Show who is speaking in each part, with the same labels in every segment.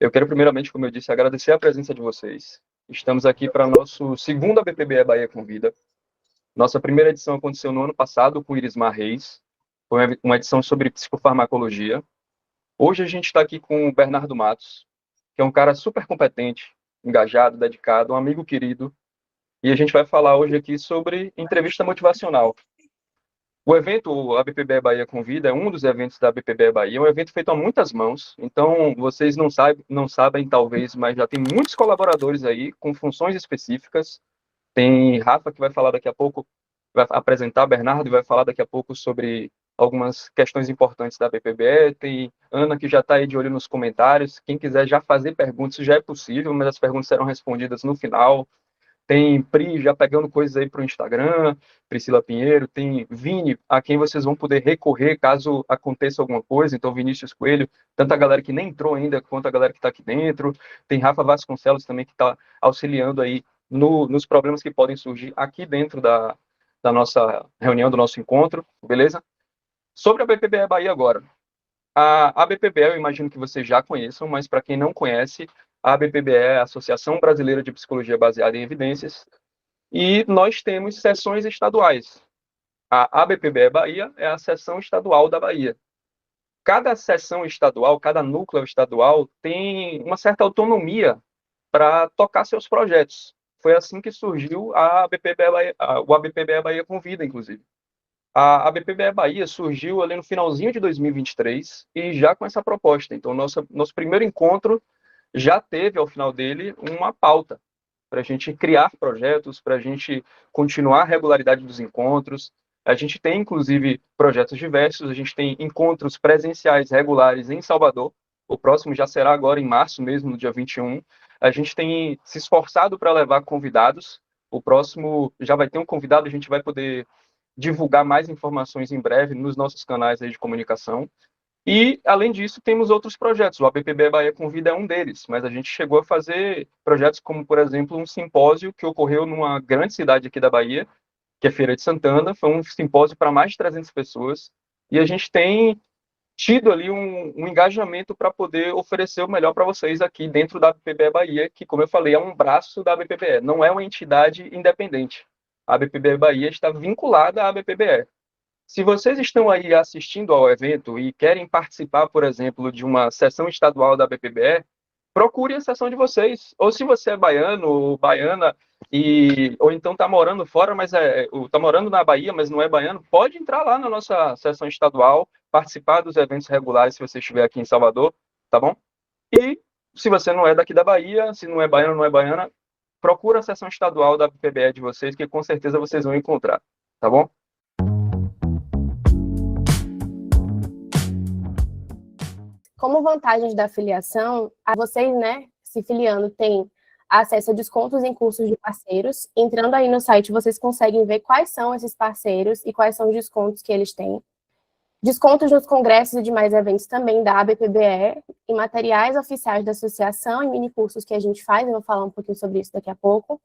Speaker 1: Eu quero primeiramente, como eu disse, agradecer a presença de vocês. Estamos aqui para nosso segundo ABPBE Bahia Convida. Nossa primeira edição aconteceu no ano passado com Irismar Reis. Foi uma edição sobre psicofarmacologia. Hoje a gente está aqui com o Bernardo Matos, que é um cara super competente, engajado, dedicado, um amigo querido. E a gente vai falar hoje aqui sobre entrevista motivacional. O evento, o ABPBE Bahia Convida, é um dos eventos da ABPBE Bahia, é um evento feito a muitas mãos, então vocês não sabem talvez, mas já tem muitos colaboradores aí com funções específicas. Tem Rafa que vai falar daqui a pouco, vai apresentar, Bernardo vai falar daqui a pouco sobre algumas questões importantes da ABPBE, tem Ana que já está aí de olho nos comentários, quem quiser já fazer perguntas, já é possível, mas as perguntas serão respondidas no final. Tem Pri já pegando coisas aí para o Instagram, Priscila Pinheiro, tem Vini, a quem vocês vão poder recorrer caso aconteça alguma coisa. Então, Vinícius Coelho, tanto a galera que nem entrou ainda, quanto a galera que está aqui dentro. Tem Rafa Vasconcelos também, que está auxiliando aí nos problemas que podem surgir aqui dentro da nossa reunião, do nosso encontro, beleza? Sobre a BPBE Bahia agora. A ABPBE, eu imagino que vocês já conheçam, mas para quem não conhece, a ABPBE é a Associação Brasileira de Psicologia Baseada em Evidências, e nós temos seções estaduais. A ABPBE Bahia é a seção estadual da Bahia. Cada seção estadual, cada núcleo estadual tem uma certa autonomia para tocar seus projetos. Foi assim que surgiu a ABPBE Bahia, o ABPBE Bahia Convida, inclusive. A BPBE Bahia surgiu ali no finalzinho de 2023 e já com essa proposta. Então, nosso primeiro encontro já teve, ao final dele, uma pauta para a gente criar projetos, para a gente continuar a regularidade dos encontros. A gente tem, inclusive, projetos diversos, a gente tem encontros presenciais regulares em Salvador. O próximo já será agora em março mesmo, no dia 21. A gente tem se esforçado para levar convidados. O próximo já vai ter um convidado, a gente vai poder divulgar mais informações em breve nos nossos canais aí de comunicação. E, além disso, temos outros projetos. O ABPBE Bahia Convida é um deles, mas a gente chegou a fazer projetos como, por exemplo, um simpósio que ocorreu numa grande cidade aqui da Bahia, que é Feira de Santana. Foi um simpósio para mais de 300 pessoas. E a gente tem tido ali um engajamento para poder oferecer o melhor para vocês aqui dentro da ABPBE Bahia, que, como eu falei, é um braço da ABPBE, não é uma entidade independente. A ABPBE Bahia está vinculada à ABPBE. Se vocês estão aí assistindo ao evento e querem participar, por exemplo, de uma sessão estadual da BPBE, procure a sessão de vocês. Ou se você é baiano ou baiana, ou então está morando fora, mas está morando na Bahia, mas não é baiano, pode entrar lá na nossa sessão estadual, participar dos eventos regulares se você estiver aqui em Salvador, tá bom? E se você não é daqui da Bahia, se não é baiano, não é baiana, procura a sessão estadual da BPBE de vocês, que com certeza vocês vão encontrar, tá bom?
Speaker 2: Como vantagens da filiação, vocês, né, se filiando, têm acesso a descontos em cursos de parceiros. Entrando aí no site, vocês conseguem ver quais são esses parceiros e quais são os descontos que eles têm. Descontos nos congressos e demais eventos também da ABPBE, em materiais oficiais da associação e minicursos que a gente faz, eu vou falar um pouquinho sobre isso daqui a pouco.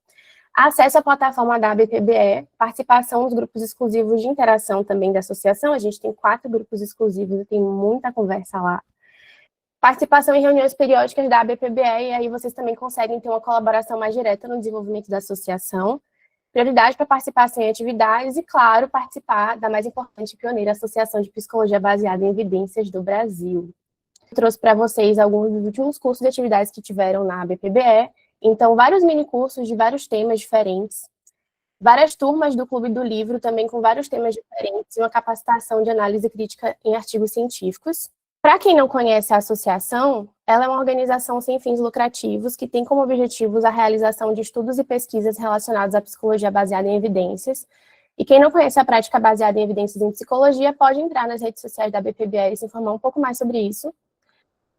Speaker 2: Acesso à plataforma da ABPBE, participação nos grupos exclusivos de interação também da associação, a gente tem 4 grupos exclusivos e tem muita conversa lá. Participação em reuniões periódicas da ABPBE, e aí vocês também conseguem ter uma colaboração mais direta no desenvolvimento da associação. Prioridade para participação em atividades e, claro, participar da mais importante e pioneira Associação de Psicologia Baseada em Evidências do Brasil. Eu trouxe para vocês alguns dos últimos cursos e atividades que tiveram na ABPBE. Então, vários minicursos de vários temas diferentes. Várias turmas do Clube do Livro, também com vários temas diferentes, e uma capacitação de análise crítica em artigos científicos. Para quem não conhece a associação, ela é uma organização sem fins lucrativos que tem como objetivos a realização de estudos e pesquisas relacionados à psicologia baseada em evidências. E quem não conhece a prática baseada em evidências em psicologia pode entrar nas redes sociais da BPBE e se informar um pouco mais sobre isso.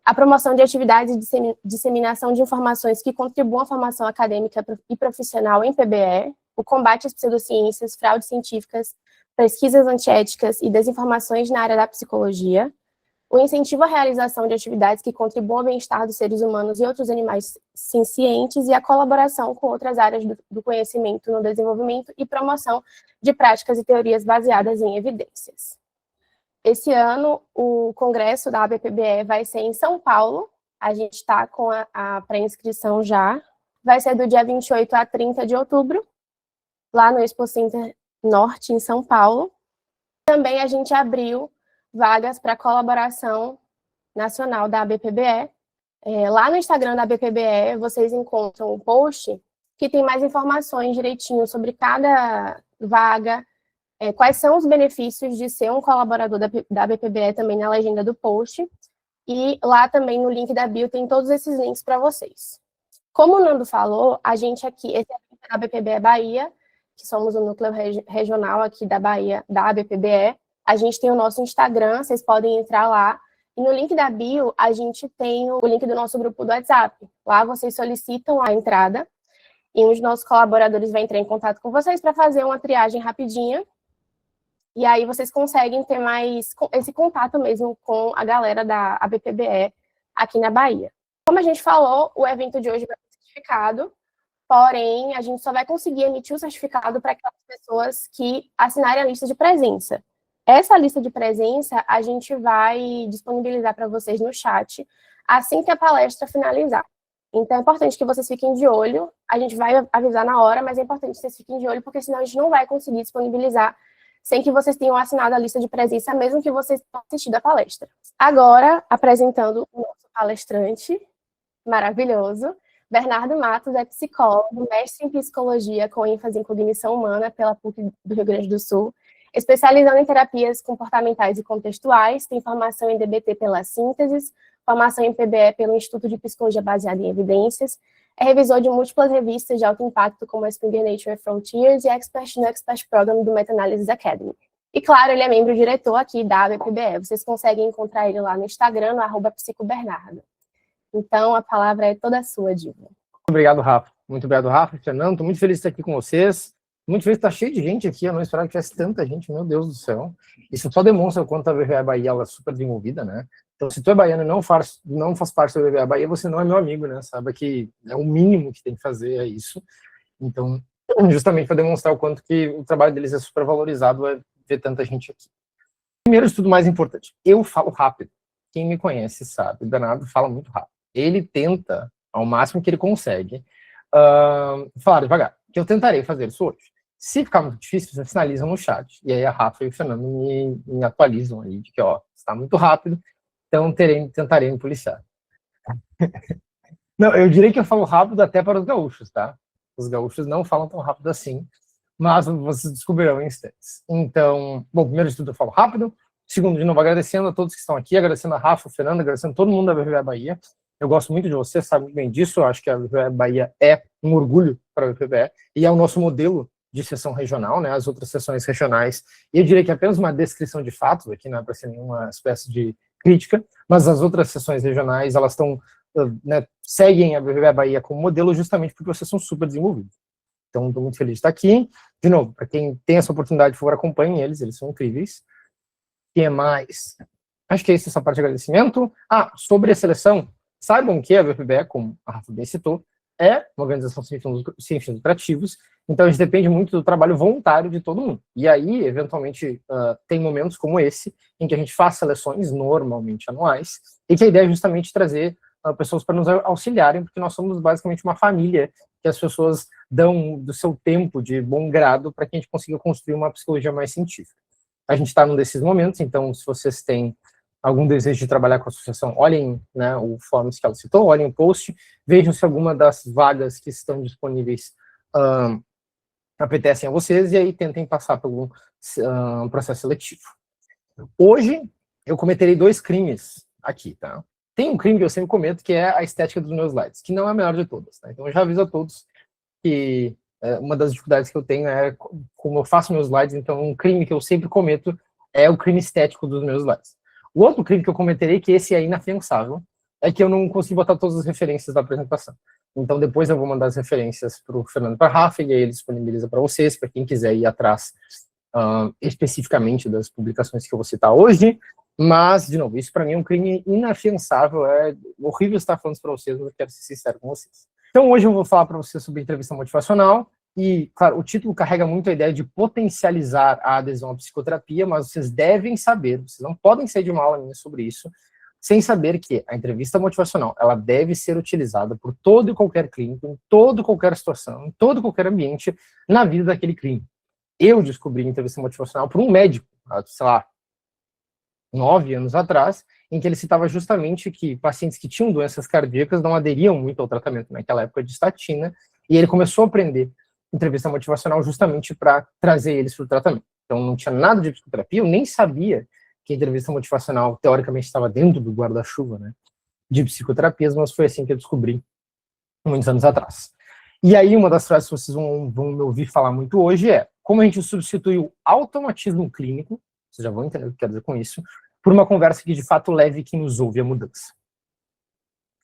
Speaker 2: A promoção de atividades e disseminação de informações que contribuam à formação acadêmica e profissional em PBE, o combate às pseudociências, fraudes científicas, pesquisas antiéticas e desinformações na área da psicologia, o incentivo à realização de atividades que contribuam ao bem-estar dos seres humanos e outros animais sencientes e a colaboração com outras áreas do conhecimento no desenvolvimento e promoção de práticas e teorias baseadas em evidências. Esse ano, o congresso da ABPBE vai ser em São Paulo, A gente está com a pré-inscrição já. Vai ser do dia 28 a 30 de outubro, lá no Expo Center Norte, em São Paulo. Também a gente abriu vagas para colaboração nacional da ABPBE. Lá no Instagram da ABPBE, vocês encontram um post que tem mais informações direitinho sobre cada vaga, quais são os benefícios de ser um colaborador da ABPBE também na legenda do post. E lá também no link da bio tem todos esses links para vocês. Como o Nando falou, a gente aqui, esse é a ABPBE Bahia, que somos o núcleo regional aqui da Bahia, da ABPBE. A gente tem o nosso Instagram, vocês podem entrar lá. E no link da bio, a gente tem o link do nosso grupo do WhatsApp. Lá vocês solicitam a entrada e um dos nossos colaboradores vai entrar em contato com vocês para fazer uma triagem rapidinha. E aí vocês conseguem ter mais esse contato mesmo com a galera da ABPBE aqui na Bahia. Como a gente falou, o evento de hoje vai ser certificado, porém, a gente só vai conseguir emitir o certificado para aquelas pessoas que assinarem a lista de presença. Essa lista de presença a gente vai disponibilizar para vocês no chat assim que a palestra finalizar. Então, é importante que vocês fiquem de olho. A gente vai avisar na hora, mas é importante que vocês fiquem de olho, porque senão a gente não vai conseguir disponibilizar sem que vocês tenham assinado a lista de presença, mesmo que vocês tenham assistido a palestra. Agora, apresentando o nosso palestrante maravilhoso, Bernardo Matos é psicólogo, mestre em psicologia com ênfase em cognição humana pela PUC do Rio Grande do Sul, especializando em terapias comportamentais e contextuais, tem formação em DBT pela Síntese, formação em PBE pelo Instituto de Psicologia Baseada em Evidências, é revisor de múltiplas revistas de alto impacto, como a Springer Nature Frontiers e Expert no Expert Program do Meta-Analysis Academy. E, claro, ele é membro-diretor aqui da ABPBE. Vocês conseguem encontrar ele lá no Instagram, no @psicobernardo. Então, a palavra é toda sua, Diva.
Speaker 3: Muito obrigado, Rafa. Muito obrigado, Rafa. Fernando, estou muito feliz de estar aqui com vocês. Muito feliz de estar cheio de gente aqui. Eu não esperava que tivesse tanta gente, meu Deus do céu. Isso só demonstra o quanto a BBVA Bahia ela é super desenvolvida, né? Então, se tu é baiano e não faz parte da BBVA Bahia, você não é meu amigo, né? Sabe que é o mínimo que tem que fazer, é isso. Então, justamente para demonstrar o quanto que o trabalho deles é super valorizado, é ver tanta gente aqui. Primeiro de tudo, mais importante, eu falo rápido. Quem me conhece sabe, o Bernardo fala muito rápido. Ele tenta, ao máximo que ele consegue, falar devagar, que eu tentarei fazer isso hoje. Se ficar muito difícil, vocês finalizam no chat. E aí a Rafa e o Fernando me atualizam aí, de que, ó, está muito rápido, então tentarei me policiar. Não, eu diria que eu falo rápido até para os gaúchos, tá? Os gaúchos não falam tão rápido assim, mas vocês descobrirão em instantes. Então, bom, primeiro de tudo eu falo rápido. Segundo, de novo, agradecendo a todos que estão aqui, agradecendo a Rafa, o Fernando, agradecendo todo mundo da BBVA Bahia. Eu gosto muito de vocês, sabe muito bem disso. Eu acho que a BBVA Bahia é um orgulho para a BBVA e é o nosso modelo de sessão regional, né? As outras sessões regionais. E eu diria que é apenas uma descrição de fatos, aqui não é para ser nenhuma espécie de crítica, mas as outras sessões regionais, elas estão, né, seguem a BBVA Bahia como modelo justamente porque vocês são super desenvolvidos. Então, estou muito feliz de estar aqui. De novo, para quem tem essa oportunidade, por favor, acompanhem eles são incríveis. O que mais? Acho que é isso, essa parte de agradecimento. Sobre a seleção, saibam que a BPBE, como a Rafa bem citou, é uma organização sem fins lucrativos, então a gente depende muito do trabalho voluntário de todo mundo. E aí, eventualmente, tem momentos como esse, em que a gente faz seleções normalmente anuais, e que a ideia é justamente trazer pessoas para nos auxiliarem, porque nós somos basicamente uma família que as pessoas dão do seu tempo de bom grado para que a gente consiga construir uma psicologia mais científica. A gente está num desses momentos, então se vocês têm algum desejo de trabalhar com a associação, olhem, né, o fórum que ela citou, olhem o post, vejam se alguma das vagas que estão disponíveis apetecem a vocês, e aí tentem passar por um processo seletivo. Hoje, eu cometerei 2 crimes aqui, tá? Tem um crime que eu sempre cometo, que é a estética dos meus slides, que não é a melhor de todas, tá? Então eu já aviso a todos que uma das dificuldades que eu tenho é como eu faço meus slides, então um crime que eu sempre cometo é o crime estético dos meus slides. O outro crime que eu cometerei, que esse é inafiançável, é que eu não consegui botar todas as referências da apresentação. Então depois eu vou mandar as referências para o Fernando e para a Rafa, e aí ele disponibiliza para vocês, para quem quiser ir atrás especificamente das publicações que eu vou citar hoje. Mas, de novo, isso para mim é um crime inafiançável, é horrível estar falando isso para vocês, mas eu quero ser sincero com vocês. Então hoje eu vou falar para vocês sobre entrevista motivacional, e, claro, o título carrega muito a ideia de potencializar a adesão à psicoterapia, mas vocês devem saber, vocês não podem sair de uma aula minha sobre isso, sem saber que a entrevista motivacional, ela deve ser utilizada por todo e qualquer clínico, em toda e qualquer situação, em todo e qualquer ambiente, na vida daquele clínico. Eu descobri a entrevista motivacional por um médico, sei lá, 9 anos atrás, em que ele citava justamente que pacientes que tinham doenças cardíacas não aderiam muito ao tratamento naquela época de estatina, e ele começou a aprender entrevista motivacional justamente para trazer eles para o tratamento. Então não tinha nada de psicoterapia, eu nem sabia que a entrevista motivacional teoricamente estava dentro do guarda-chuva, né, de psicoterapias, mas foi assim que eu descobri muitos anos atrás. E aí uma das frases que vocês vão me ouvir falar muito hoje é como a gente substitui o automatismo clínico, vocês já vão entender o que eu quero dizer com isso, por uma conversa que de fato leve quem nos ouve à mudança.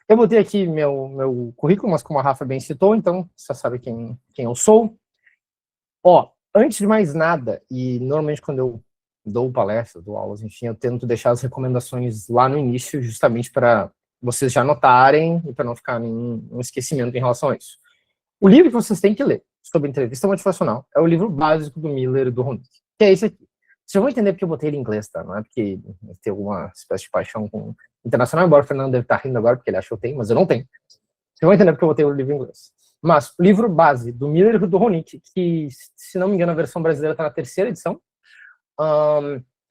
Speaker 3: Eu botei aqui meu currículo, mas como a Rafa bem citou, então você sabe quem eu sou. Ó, antes de mais nada, e normalmente quando eu dou palestras, dou aulas, enfim, eu tento deixar as recomendações lá no início, justamente para vocês já anotarem e para não ficar nenhum esquecimento em relação a isso. O livro que vocês têm que ler sobre entrevista motivacional é o livro básico do Miller e do Honick, que é esse aqui. Vocês vão entender porque eu botei ele em inglês, tá? Não é porque eu tenho alguma espécie de paixão com internacional, embora o Fernando deve estar rindo agora porque ele acha que eu tenho, mas eu não tenho. Vocês vão entender porque eu botei o livro em inglês. Mas o livro base do Miller e do Honick, que, se não me engano, a versão brasileira está na 3ª edição,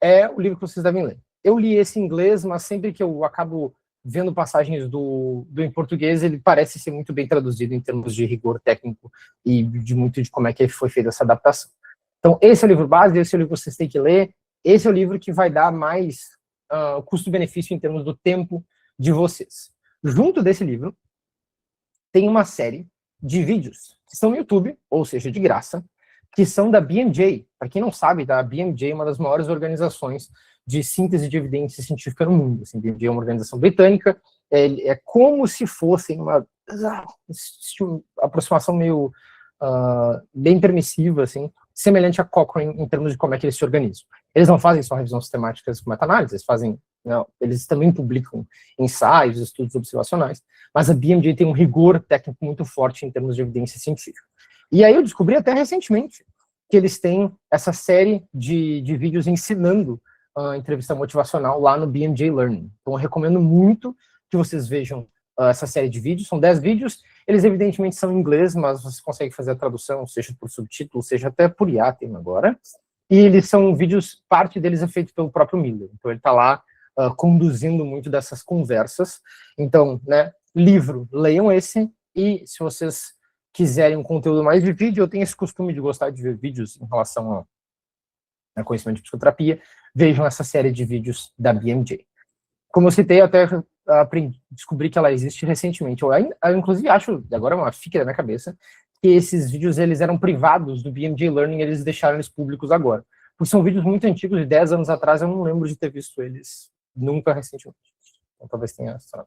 Speaker 3: é o livro que vocês devem ler. Eu li esse em inglês, mas sempre que eu acabo vendo passagens do em português, ele parece ser muito bem traduzido em termos de rigor técnico e de como é que foi feita essa adaptação. Então, esse é o livro base, esse é o livro que vocês têm que ler, esse é o livro que vai dar mais custo-benefício em termos do tempo de vocês. Junto desse livro, tem uma série de vídeos que estão no YouTube, ou seja, de graça, que são da BMJ. Para quem não sabe, a BMJ é uma das maiores organizações de síntese de evidência científica no mundo. Assim, a BMJ é uma organização britânica, é como se fosse uma aproximação meio bem permissiva, assim, semelhante a Cochrane em termos de como é que eles se organizam. Eles não fazem só revisões sistemáticas com meta-análise, eles também publicam ensaios, estudos observacionais, mas a BMJ tem um rigor técnico muito forte em termos de evidência científica. E aí eu descobri até recentemente que eles têm essa série de vídeos ensinando a entrevista motivacional lá no BMJ Learning. Então eu recomendo muito que vocês vejam essa série de vídeos. São 10 vídeos, eles evidentemente são em inglês, mas você consegue fazer a tradução, seja por subtítulo, seja até por IA, tem agora. E eles são vídeos, parte deles é feito pelo próprio Miller. Então ele está lá conduzindo muito dessas conversas. Então, né, livro, leiam esse, e se vocês quiserem um conteúdo mais de vídeo, eu tenho esse costume de gostar de ver vídeos em relação a conhecimento de psicoterapia, vejam essa série de vídeos da BMJ. Como eu citei, eu até descobri que ela existe recentemente. Eu inclusive acho, agora é uma fica da minha cabeça, que esses vídeos eles eram privados do BMJ Learning, eles deixaram eles públicos agora. Porque são vídeos muito antigos, de 10 anos atrás, eu não lembro de ter visto eles nunca recentemente. Então talvez tenha essa.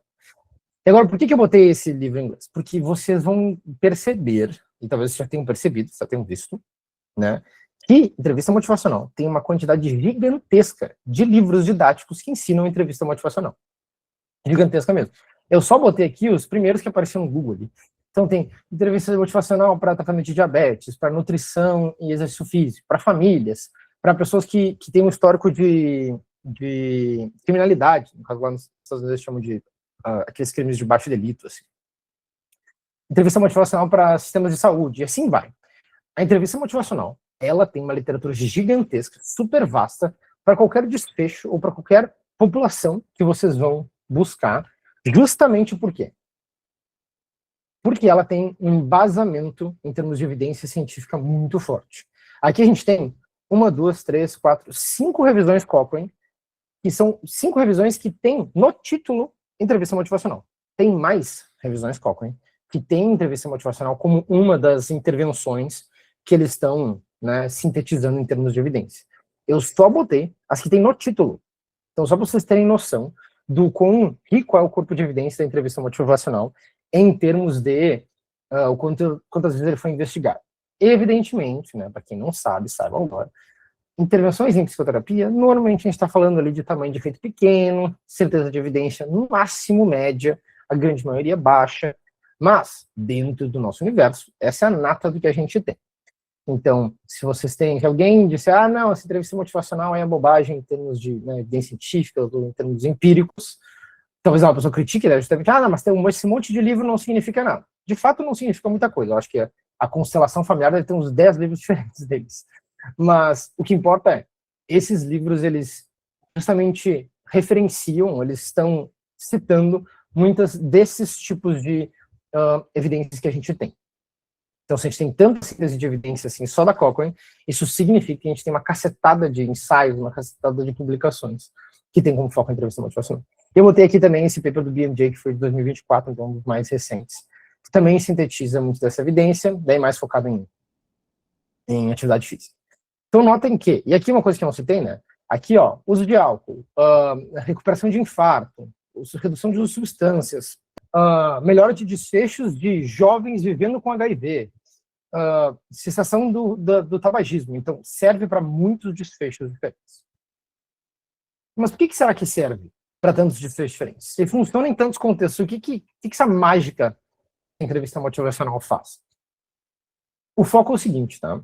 Speaker 3: E agora, por que eu botei esse livro em inglês? Porque vocês vão perceber, e talvez vocês já tenham percebido, já tenham visto, né, que entrevista motivacional tem uma quantidade gigantesca de livros didáticos que ensinam entrevista motivacional. Gigantesca mesmo. Eu só botei aqui os primeiros que apareceram no Google ali. Então tem entrevista motivacional para tratamento de diabetes, para nutrição e exercício físico, para famílias, para pessoas que têm um histórico de criminalidade, no caso lá nos Estados Unidos eles chamam de aqueles crimes de baixo delito, assim. Entrevista motivacional para sistemas de saúde, e assim vai. A entrevista motivacional, ela tem uma literatura gigantesca, super vasta, para qualquer desfecho ou para qualquer população que vocês vão buscar, justamente por quê? Porque ela tem um embasamento em termos de evidência científica muito forte. Aqui a gente tem 1, 2, 3, 4, 5 revisões Cochrane, que são 5 revisões que tem no título entrevista motivacional. Tem mais revisões Cochrane que tem entrevista motivacional como uma das intervenções que eles estão, né, sintetizando em termos de evidência. Eu só botei as que tem no título. Então, só para vocês terem noção do quão rico é o corpo de evidência da entrevista motivacional em termos de quantas vezes ele foi investigado. Evidentemente, né, para quem não sabe, saibam agora, intervenções em psicoterapia, normalmente a gente está falando ali de tamanho de efeito pequeno, certeza de evidência no máximo média, a grande maioria baixa, mas dentro do nosso universo, essa é a nata do que a gente tem. Então, se vocês têm, que alguém disse, não, essa entrevista motivacional é bobagem em termos de, né, evidência científica, ou em termos empíricos, talvez uma pessoa critique, deve ter não, mas tem esse monte de livro não significa nada. De fato, não significa muita coisa. Eu acho que a constelação familiar deve ter uns 10 livros diferentes deles. Mas o que importa é, esses livros, eles justamente referenciam, eles estão citando muitas desses tipos de evidências que a gente tem. Então, se a gente tem tanta síntese de evidência assim, só da Cochrane, isso significa que a gente tem uma cacetada de ensaios, uma cacetada de publicações que tem como foco a entrevista motivacional. Eu botei aqui também esse paper do BMJ, que foi de 2024, então um dos mais recentes, que também sintetiza muito dessa evidência, daí mais focado em atividade física. Então, notem que, e aqui uma coisa que eu não citei, né? Aqui, ó, uso de álcool, recuperação de infarto, redução de uso de substâncias, melhora de desfechos de jovens vivendo com HIV, cessação do tabagismo. Então, serve para muitos desfechos diferentes. Mas por que será que serve para tantos desfechos diferentes? Se funciona em tantos contextos, o que essa mágica da entrevista motivacional faz? O foco é o seguinte, tá?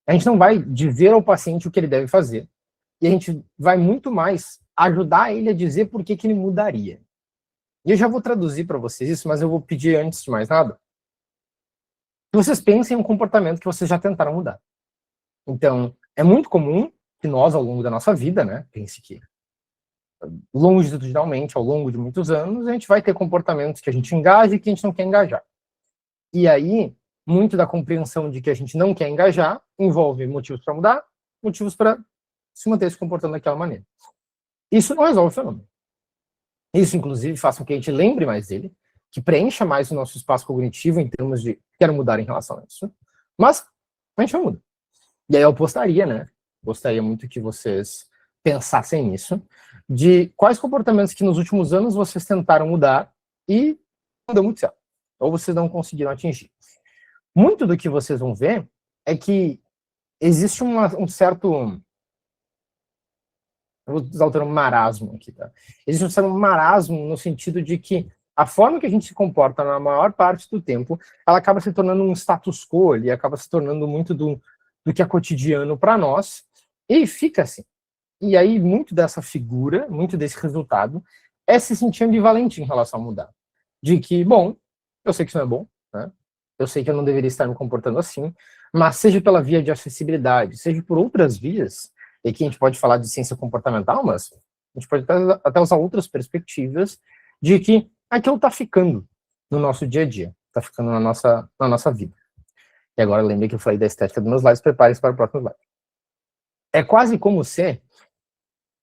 Speaker 3: A gente não vai dizer ao paciente o que ele deve fazer, e a gente vai muito mais ajudar ele a dizer por que ele mudaria. E eu já vou traduzir para vocês isso, mas eu vou pedir, antes de mais nada, que vocês pensem em um comportamento que vocês já tentaram mudar. Então, é muito comum que nós, ao longo da nossa vida, né, pense que longitudinalmente, ao longo de muitos anos, a gente vai ter comportamentos que a gente engaja e que a gente não quer engajar. E aí, muito da compreensão de que a gente não quer engajar envolve motivos para mudar, motivos para se manter se comportando daquela maneira. Isso não resolve o fenômeno. Isso, inclusive, faz com que a gente lembre mais dele, que preencha mais o nosso espaço cognitivo em termos de quero mudar em relação a isso. Mas a gente não muda. E aí eu gostaria, né? Gostaria muito que vocês pensassem nisso, de quais comportamentos que nos últimos anos vocês tentaram mudar e não deu muito certo. Ou vocês não conseguiram atingir. Muito do que vocês vão ver é que existe um certo... Eu vou usar o termo marasmo aqui, tá? Existe um certo marasmo no sentido de que a forma que a gente se comporta na maior parte do tempo, ela acaba se tornando um status quo, e acaba se tornando muito do que é cotidiano para nós, e fica assim. E aí, muito dessa figura, muito desse resultado, é se sentir ambivalente em relação a mudar. De que, bom, eu sei que isso não é bom, né? Eu sei que eu não deveria estar me comportando assim, mas seja pela via de acessibilidade, seja por outras vias, e aqui a gente pode falar de ciência comportamental, mas a gente pode até usar outras perspectivas de que aquilo está ficando no nosso dia a dia, está ficando na nossa vida. E agora lembrei que eu falei da estética dos meus slides, prepare-se para o próximo slide. É quase como se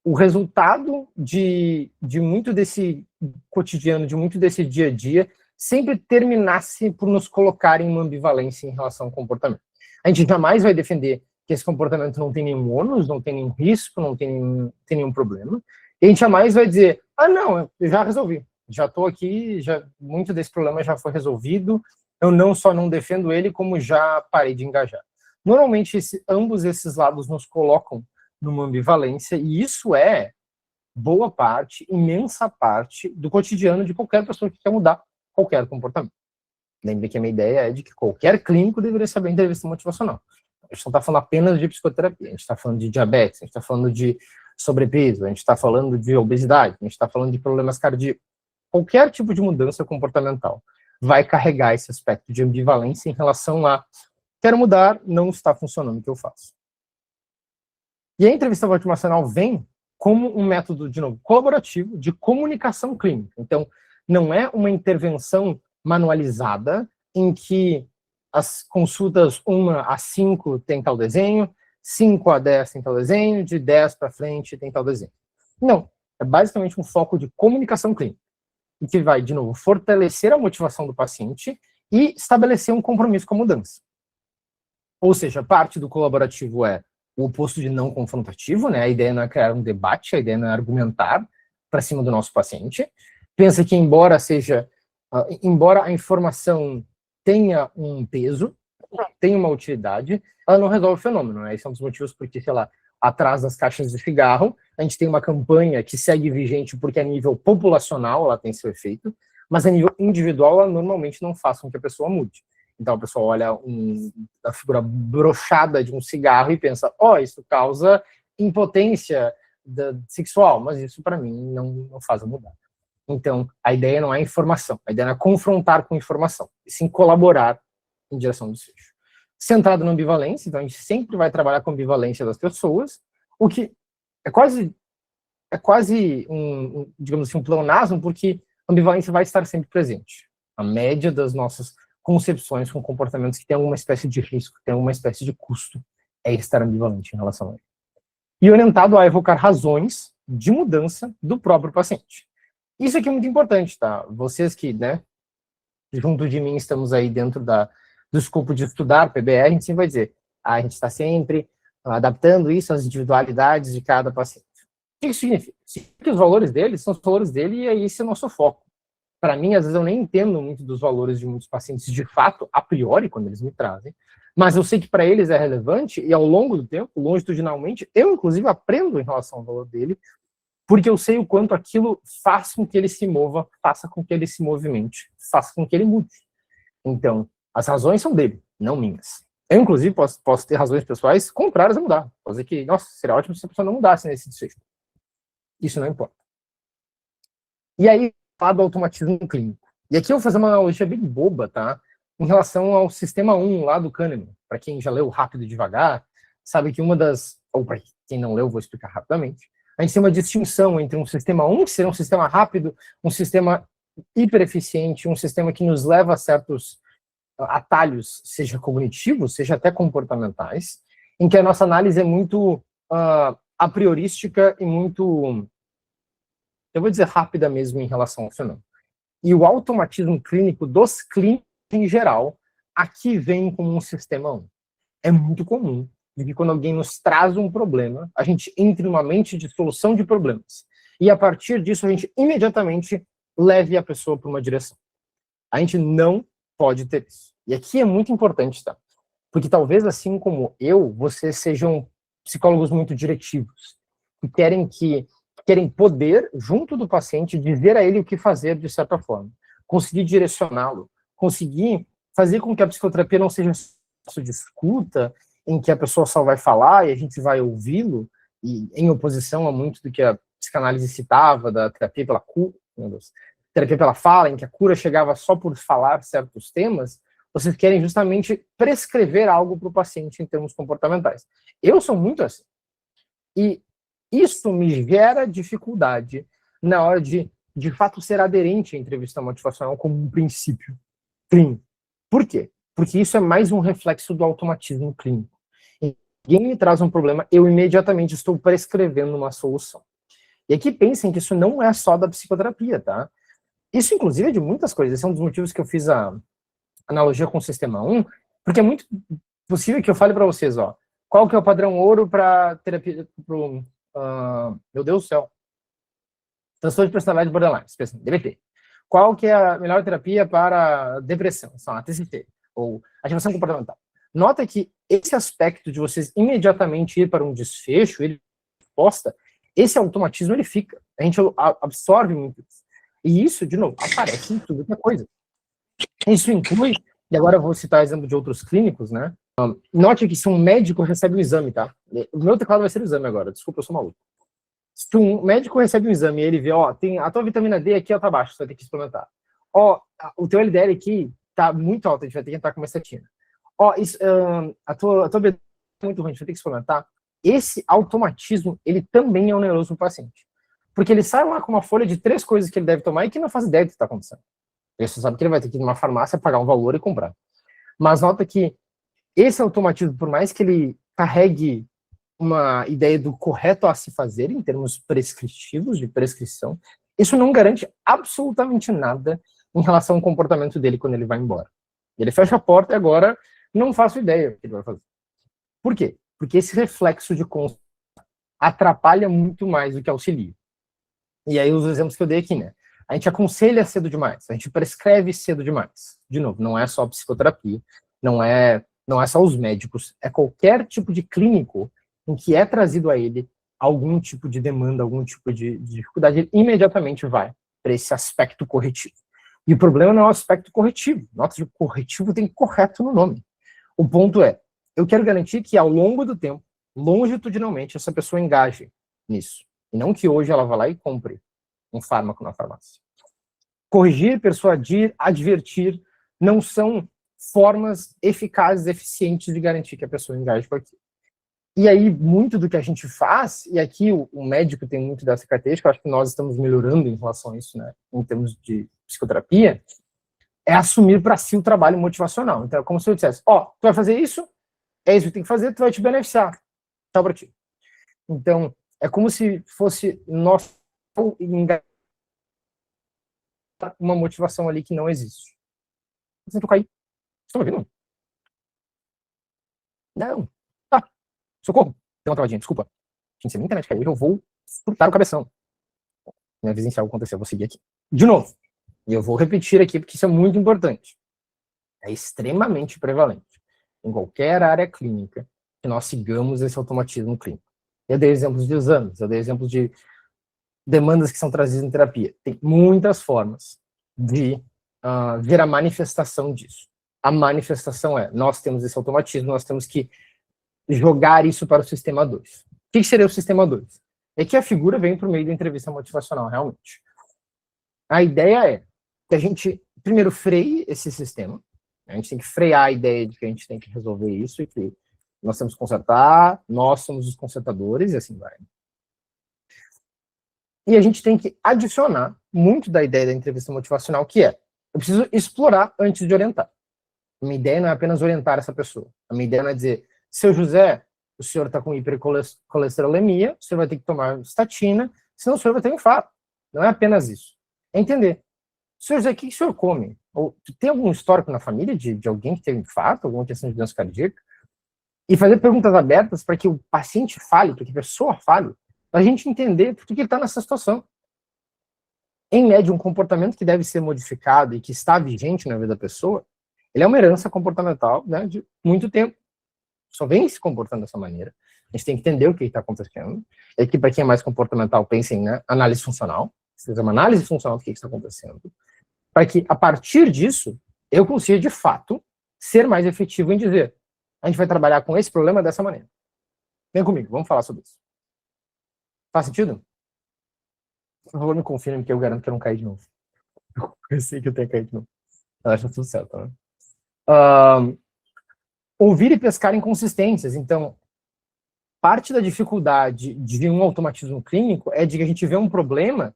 Speaker 3: o resultado de muito desse cotidiano, de muito desse dia a dia, sempre terminasse por nos colocar em uma ambivalência em relação ao comportamento. A gente jamais vai defender que esse comportamento não tem nenhum ônus, não tem nenhum risco, não tem nenhum problema. E a gente jamais vai dizer, não, eu já resolvi, já estou aqui, muito desse problema já foi resolvido, eu não só não defendo ele, como já parei de engajar. Normalmente, ambos esses lados nos colocam numa ambivalência, e isso é boa parte, imensa parte, do cotidiano de qualquer pessoa que quer mudar qualquer comportamento. Lembre que a minha ideia é de que qualquer clínico deveria saber entrevista motivacional. A gente não está falando apenas de psicoterapia, a gente está falando de diabetes, a gente está falando de sobrepeso, a gente está falando de obesidade, a gente está falando de problemas cardíacos. Qualquer tipo de mudança comportamental vai carregar esse aspecto de ambivalência em relação a quero mudar, não está funcionando o que eu faço. E a entrevista motivacional vem como um método, de novo, colaborativo de comunicação clínica. Então, não é uma intervenção manualizada em que as consultas 1 a 5 tem tal desenho, 5 a 10 tem tal desenho, de 10 para frente tem tal desenho. Não, é basicamente um foco de comunicação clínica, e que vai, de novo, fortalecer a motivação do paciente e estabelecer um compromisso com a mudança. Ou seja, parte do colaborativo é o oposto de não confrontativo, né? A ideia não é criar um debate, a ideia não é argumentar para cima do nosso paciente. Pensa que embora a informação tenha um peso, tenha uma utilidade, ela não resolve o fenômeno, né? Esse é um dos motivos porque, sei lá, atrás das caixas de cigarro, a gente tem uma campanha que segue vigente porque a nível populacional ela tem seu efeito, mas a nível individual ela normalmente não faz com que a pessoa mude. Então a pessoa olha a figura broxada de um cigarro e pensa, isso causa impotência sexual, mas isso para mim não faz eu mudar. Então, a ideia não é informação, a ideia não é confrontar com informação, e sim colaborar em direção do desfecho. Centrado na ambivalência, então a gente sempre vai trabalhar com a ambivalência das pessoas, o que é quase digamos assim, um pleonasmo, porque a ambivalência vai estar sempre presente. A média das nossas concepções com comportamentos que têm alguma espécie de risco, que têm alguma espécie de custo, é estar ambivalente em relação a ele. E orientado a evocar razões de mudança do próprio paciente. Isso aqui é muito importante, tá? Vocês que, né, junto de mim, estamos aí dentro do escopo de estudar PBR, a gente sempre vai dizer, a gente está sempre adaptando isso às individualidades de cada paciente. O que isso significa? Significa que os valores dele são os valores dele e aí esse é o nosso foco. Para mim, às vezes eu nem entendo muito dos valores de muitos pacientes de fato, a priori, quando eles me trazem, mas eu sei que para eles é relevante e ao longo do tempo, longitudinalmente, eu inclusive aprendo em relação ao valor dele, porque eu sei o quanto aquilo faz com que ele se mova, faça com que ele se movimente, faça com que ele mude. Então, as razões são dele, não minhas. Eu, inclusive, posso ter razões pessoais contrárias a mudar. Posso dizer que, nossa, seria ótimo se a pessoa não mudasse nesse desfecho. Isso não importa. E aí, falar do automatismo clínico. E aqui eu vou fazer uma analogia bem boba, tá? Em relação ao sistema 1 lá do Kahneman. Para quem já leu Rápido e Devagar, sabe que uma das... Ou para quem não leu, vou explicar rapidamente. A gente tem uma distinção entre um sistema 1, que seria um sistema rápido, um sistema hipereficiente, um sistema que nos leva a certos atalhos, seja cognitivos, seja até comportamentais, em que a nossa análise é muito a priorística e muito, eu vou dizer, rápida mesmo em relação ao fenômeno. E o automatismo clínico dos clínicos em geral, aqui vem como um sistema 1. É muito comum de que quando alguém nos traz um problema, a gente entre numa mente de solução de problemas. E a partir disso, a gente imediatamente leve a pessoa para uma direção. A gente não pode ter isso. E aqui é muito importante, tá? Porque talvez, assim como eu, vocês sejam psicólogos muito diretivos, que querem poder, junto do paciente, dizer a ele o que fazer, de certa forma. Conseguir direcioná-lo. Conseguir fazer com que a psicoterapia não seja um de escuta, em que a pessoa só vai falar e a gente vai ouvi-lo, e em oposição a muito do que a psicanálise citava, da terapia pela cura, terapia pela fala, em que a cura chegava só por falar certos temas, vocês querem justamente prescrever algo para o paciente em termos comportamentais. Eu sou muito assim. E isso me gera dificuldade na hora de fato, ser aderente à entrevista motivacional como um princípio clínico. Por quê? Porque isso é mais um reflexo do automatismo clínico. Alguém me traz um problema, eu imediatamente estou prescrevendo uma solução. E aqui pensem que isso não é só da psicoterapia, tá? Isso, inclusive, é de muitas coisas. Esse é um dos motivos que eu fiz a analogia com o sistema 1, porque é muito possível que eu fale para vocês, ó, qual que é o padrão ouro para terapia, meu Deus do céu, transtorno de personalidade borderline, DBT. Qual que é a melhor terapia para depressão, a TCT, ou ativação comportamental. Nota que esse aspecto de vocês imediatamente ir para um desfecho, ele posta, esse automatismo ele fica. A gente absorve muito isso. E isso, de novo, aparece em tudo que é coisa. Isso inclui, e agora eu vou citar exemplo de outros clínicos, né? Note que se um médico recebe um exame, tá? O meu teclado vai ser o exame agora, desculpa, eu sou maluco. Se um médico recebe um exame e ele vê, ó, tem a tua vitamina D aqui, ó, tá baixa, você vai ter que suplementar. Ó, o teu LDL aqui tá muito alto, a gente vai ter que entrar com uma estatina. Ó, isso, a tua B12 é muito ruim, a gente vai ter que suplementar. Esse automatismo, ele também é oneroso para o paciente. Porque ele sai lá com uma folha de 3 coisas que ele deve tomar e que não faz ideia do que está acontecendo. Ele só sabe que ele vai ter que ir numa farmácia, pagar um valor e comprar. Mas nota que esse automatismo, por mais que ele carregue uma ideia do correto a se fazer, em termos prescritivos, de prescrição, isso não garante absolutamente nada em relação ao comportamento dele quando ele vai embora. Ele fecha a porta e agora não faço ideia do que ele vai fazer. Por quê? Porque esse reflexo de consciência atrapalha muito mais do que auxilia. E aí os exemplos que eu dei aqui, né? A gente aconselha cedo demais, a gente prescreve cedo demais. De novo, não é só psicoterapia, não é só os médicos, é qualquer tipo de clínico em que é trazido a ele algum tipo de demanda, algum tipo de dificuldade, ele imediatamente vai para esse aspecto corretivo. E o problema não é o aspecto corretivo. Nota que o corretivo tem correto no nome. O ponto é, eu quero garantir que ao longo do tempo, longitudinalmente, essa pessoa engaje nisso. E não que hoje ela vá lá e compre um fármaco na farmácia. corrigir, persuadir, advertir, não são formas eficazes, eficientes de garantir que a pessoa engaje com aquilo. E aí, muito do que a gente faz, e aqui o médico tem muito dessa característica, eu acho que nós estamos melhorando em relação a isso, né, em termos de psicoterapia, é assumir para si o trabalho motivacional. Então, é como se eu dissesse, tu vai fazer isso, é isso que tem que fazer, tu vai te beneficiar. Tchau pra ti. Então, é como se fosse nosso uma motivação ali que não existe. Você cair. Estão me ouvindo? Não. Tá. Socorro. Deu uma travadinha, desculpa. Gente, se a minha internet cair, eu vou surtar o cabeção. Minha vizinha, se algo acontecer, eu vou seguir aqui. De novo. E eu vou repetir aqui, porque isso é muito importante. É extremamente prevalente. Em qualquer área clínica, que nós sigamos esse automatismo clínico. Eu dei exemplos de exames, eu dei exemplos de demandas que são trazidas em terapia. Tem muitas formas de ver a manifestação disso. A manifestação é, nós temos esse automatismo, nós temos que jogar isso para o sistema 2. O que seria o sistema 2? É que a figura vem por meio da entrevista motivacional, realmente. A ideia é que a gente, primeiro, freie esse sistema. A gente tem que frear a ideia de que a gente tem que resolver isso e que nós temos que consertar, nós somos os consertadores, e assim vai. E a gente tem que adicionar muito da ideia da entrevista motivacional, que é, eu preciso explorar antes de orientar. A minha ideia não é apenas orientar essa pessoa. A minha ideia não é dizer, seu José, o senhor está com hipercolesterolemia, o senhor vai ter que tomar statina, senão o senhor vai ter um infarto. Não é apenas isso. É entender. Senhor José, o que o senhor come? Ou tem algum histórico na família de alguém que teve infarto, alguma questão de doença cardíaca? E fazer perguntas abertas para que o paciente fale, para que a pessoa fale, para a gente entender por que ele está nessa situação. Em média, um comportamento que deve ser modificado e que está vigente na vida da pessoa, ele é uma herança comportamental, né, de muito tempo. Só vem se comportando dessa maneira. A gente tem que entender o que está acontecendo. E aqui, para quem é mais comportamental, pensem, né, análise funcional. Fazer uma análise funcional do que está acontecendo. Para que, a partir disso, eu consiga, de fato, ser mais efetivo em dizer, a gente vai trabalhar com esse problema dessa maneira. Vem comigo, vamos falar sobre isso. Faz sentido? Por favor, me confirme, que eu garanto que eu não caí de novo. Eu sei que eu tenho caído de novo. Eu acho que tá tudo certo, né? Ouvir e pescar inconsistências. Então, parte da dificuldade de um automatismo clínico é de que a gente vê um problema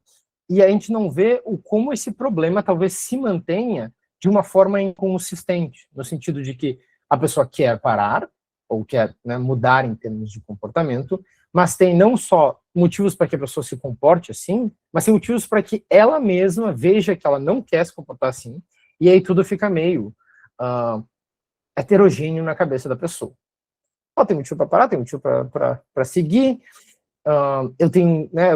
Speaker 3: e a gente não vê como esse problema talvez se mantenha de uma forma inconsistente, no sentido de que a pessoa quer parar, ou quer, né, mudar em termos de comportamento, mas tem não só motivos para que a pessoa se comporte assim, mas tem motivos para que ela mesma veja que ela não quer se comportar assim, e aí tudo fica meio heterogêneo na cabeça da pessoa. Tem motivo para parar, tem motivo para seguir, eu tenho, né,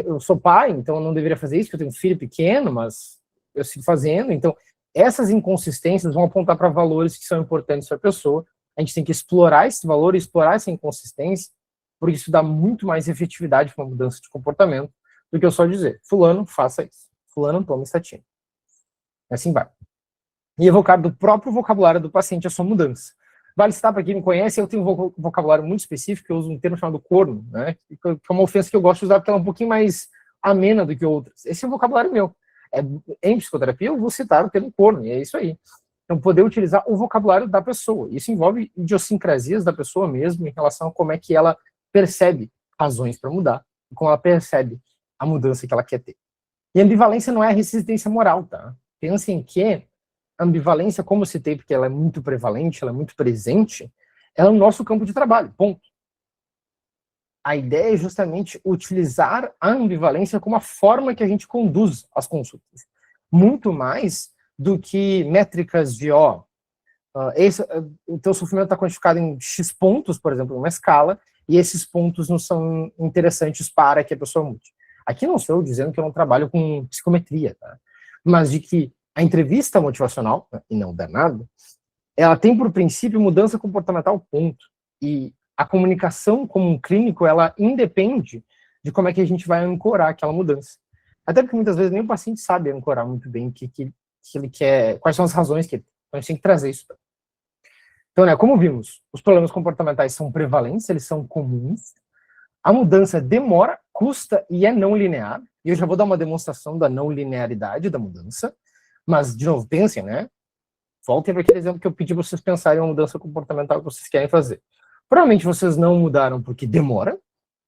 Speaker 3: eu sou pai, então eu não deveria fazer isso, porque eu tenho um filho pequeno, mas eu sigo fazendo. Então, essas inconsistências vão apontar para valores que são importantes para a pessoa. A gente tem que explorar esse valor, explorar essa inconsistência, porque isso dá muito mais efetividade para uma mudança de comportamento do que eu só dizer, fulano, faça isso, fulano, toma estatina. Assim vai. E evocar do próprio vocabulário do paciente a sua mudança. Vale citar, para quem me conhece, eu tenho um vocabulário muito específico, eu uso um termo chamado corno, né, que é uma ofensa que eu gosto de usar porque ela é um pouquinho mais amena do que outras. Esse é o vocabulário meu. Em psicoterapia, eu vou citar o termo corno, e é isso aí. Então, poder utilizar o vocabulário da pessoa. Isso envolve idiosincrasias da pessoa mesmo em relação a como é que ela percebe razões para mudar, e como ela percebe a mudança que ela quer ter. E ambivalência não é resistência moral, tá? Pensem que a ambivalência, como eu citei, porque ela é muito prevalente, ela é muito presente, ela é o nosso campo de trabalho, ponto. A ideia é justamente utilizar a ambivalência como a forma que a gente conduz as consultas. Muito mais do que métricas de, o teu sofrimento está quantificado em X pontos, por exemplo, numa escala, e esses pontos não são interessantes para que a pessoa mude. Aqui não sou eu dizendo que eu não trabalho com psicometria, tá? Mas de que a entrevista motivacional, e não danado, ela tem por princípio mudança comportamental, ponto. E a comunicação como um clínico, ela independe de como é que a gente vai ancorar aquela mudança. Até porque muitas vezes nem o paciente sabe ancorar muito bem o que ele quer, quais são as razões que ele tem. Então a gente tem que trazer isso. Então, né, como vimos, os problemas comportamentais são prevalentes, eles são comuns. A mudança demora custa e é não linear, e eu já vou dar uma demonstração da não linearidade da mudança, mas, de novo, pensem, né? Voltem para aquele exemplo que eu pedi para vocês pensarem em uma mudança comportamental que vocês querem fazer. Provavelmente vocês não mudaram porque demora,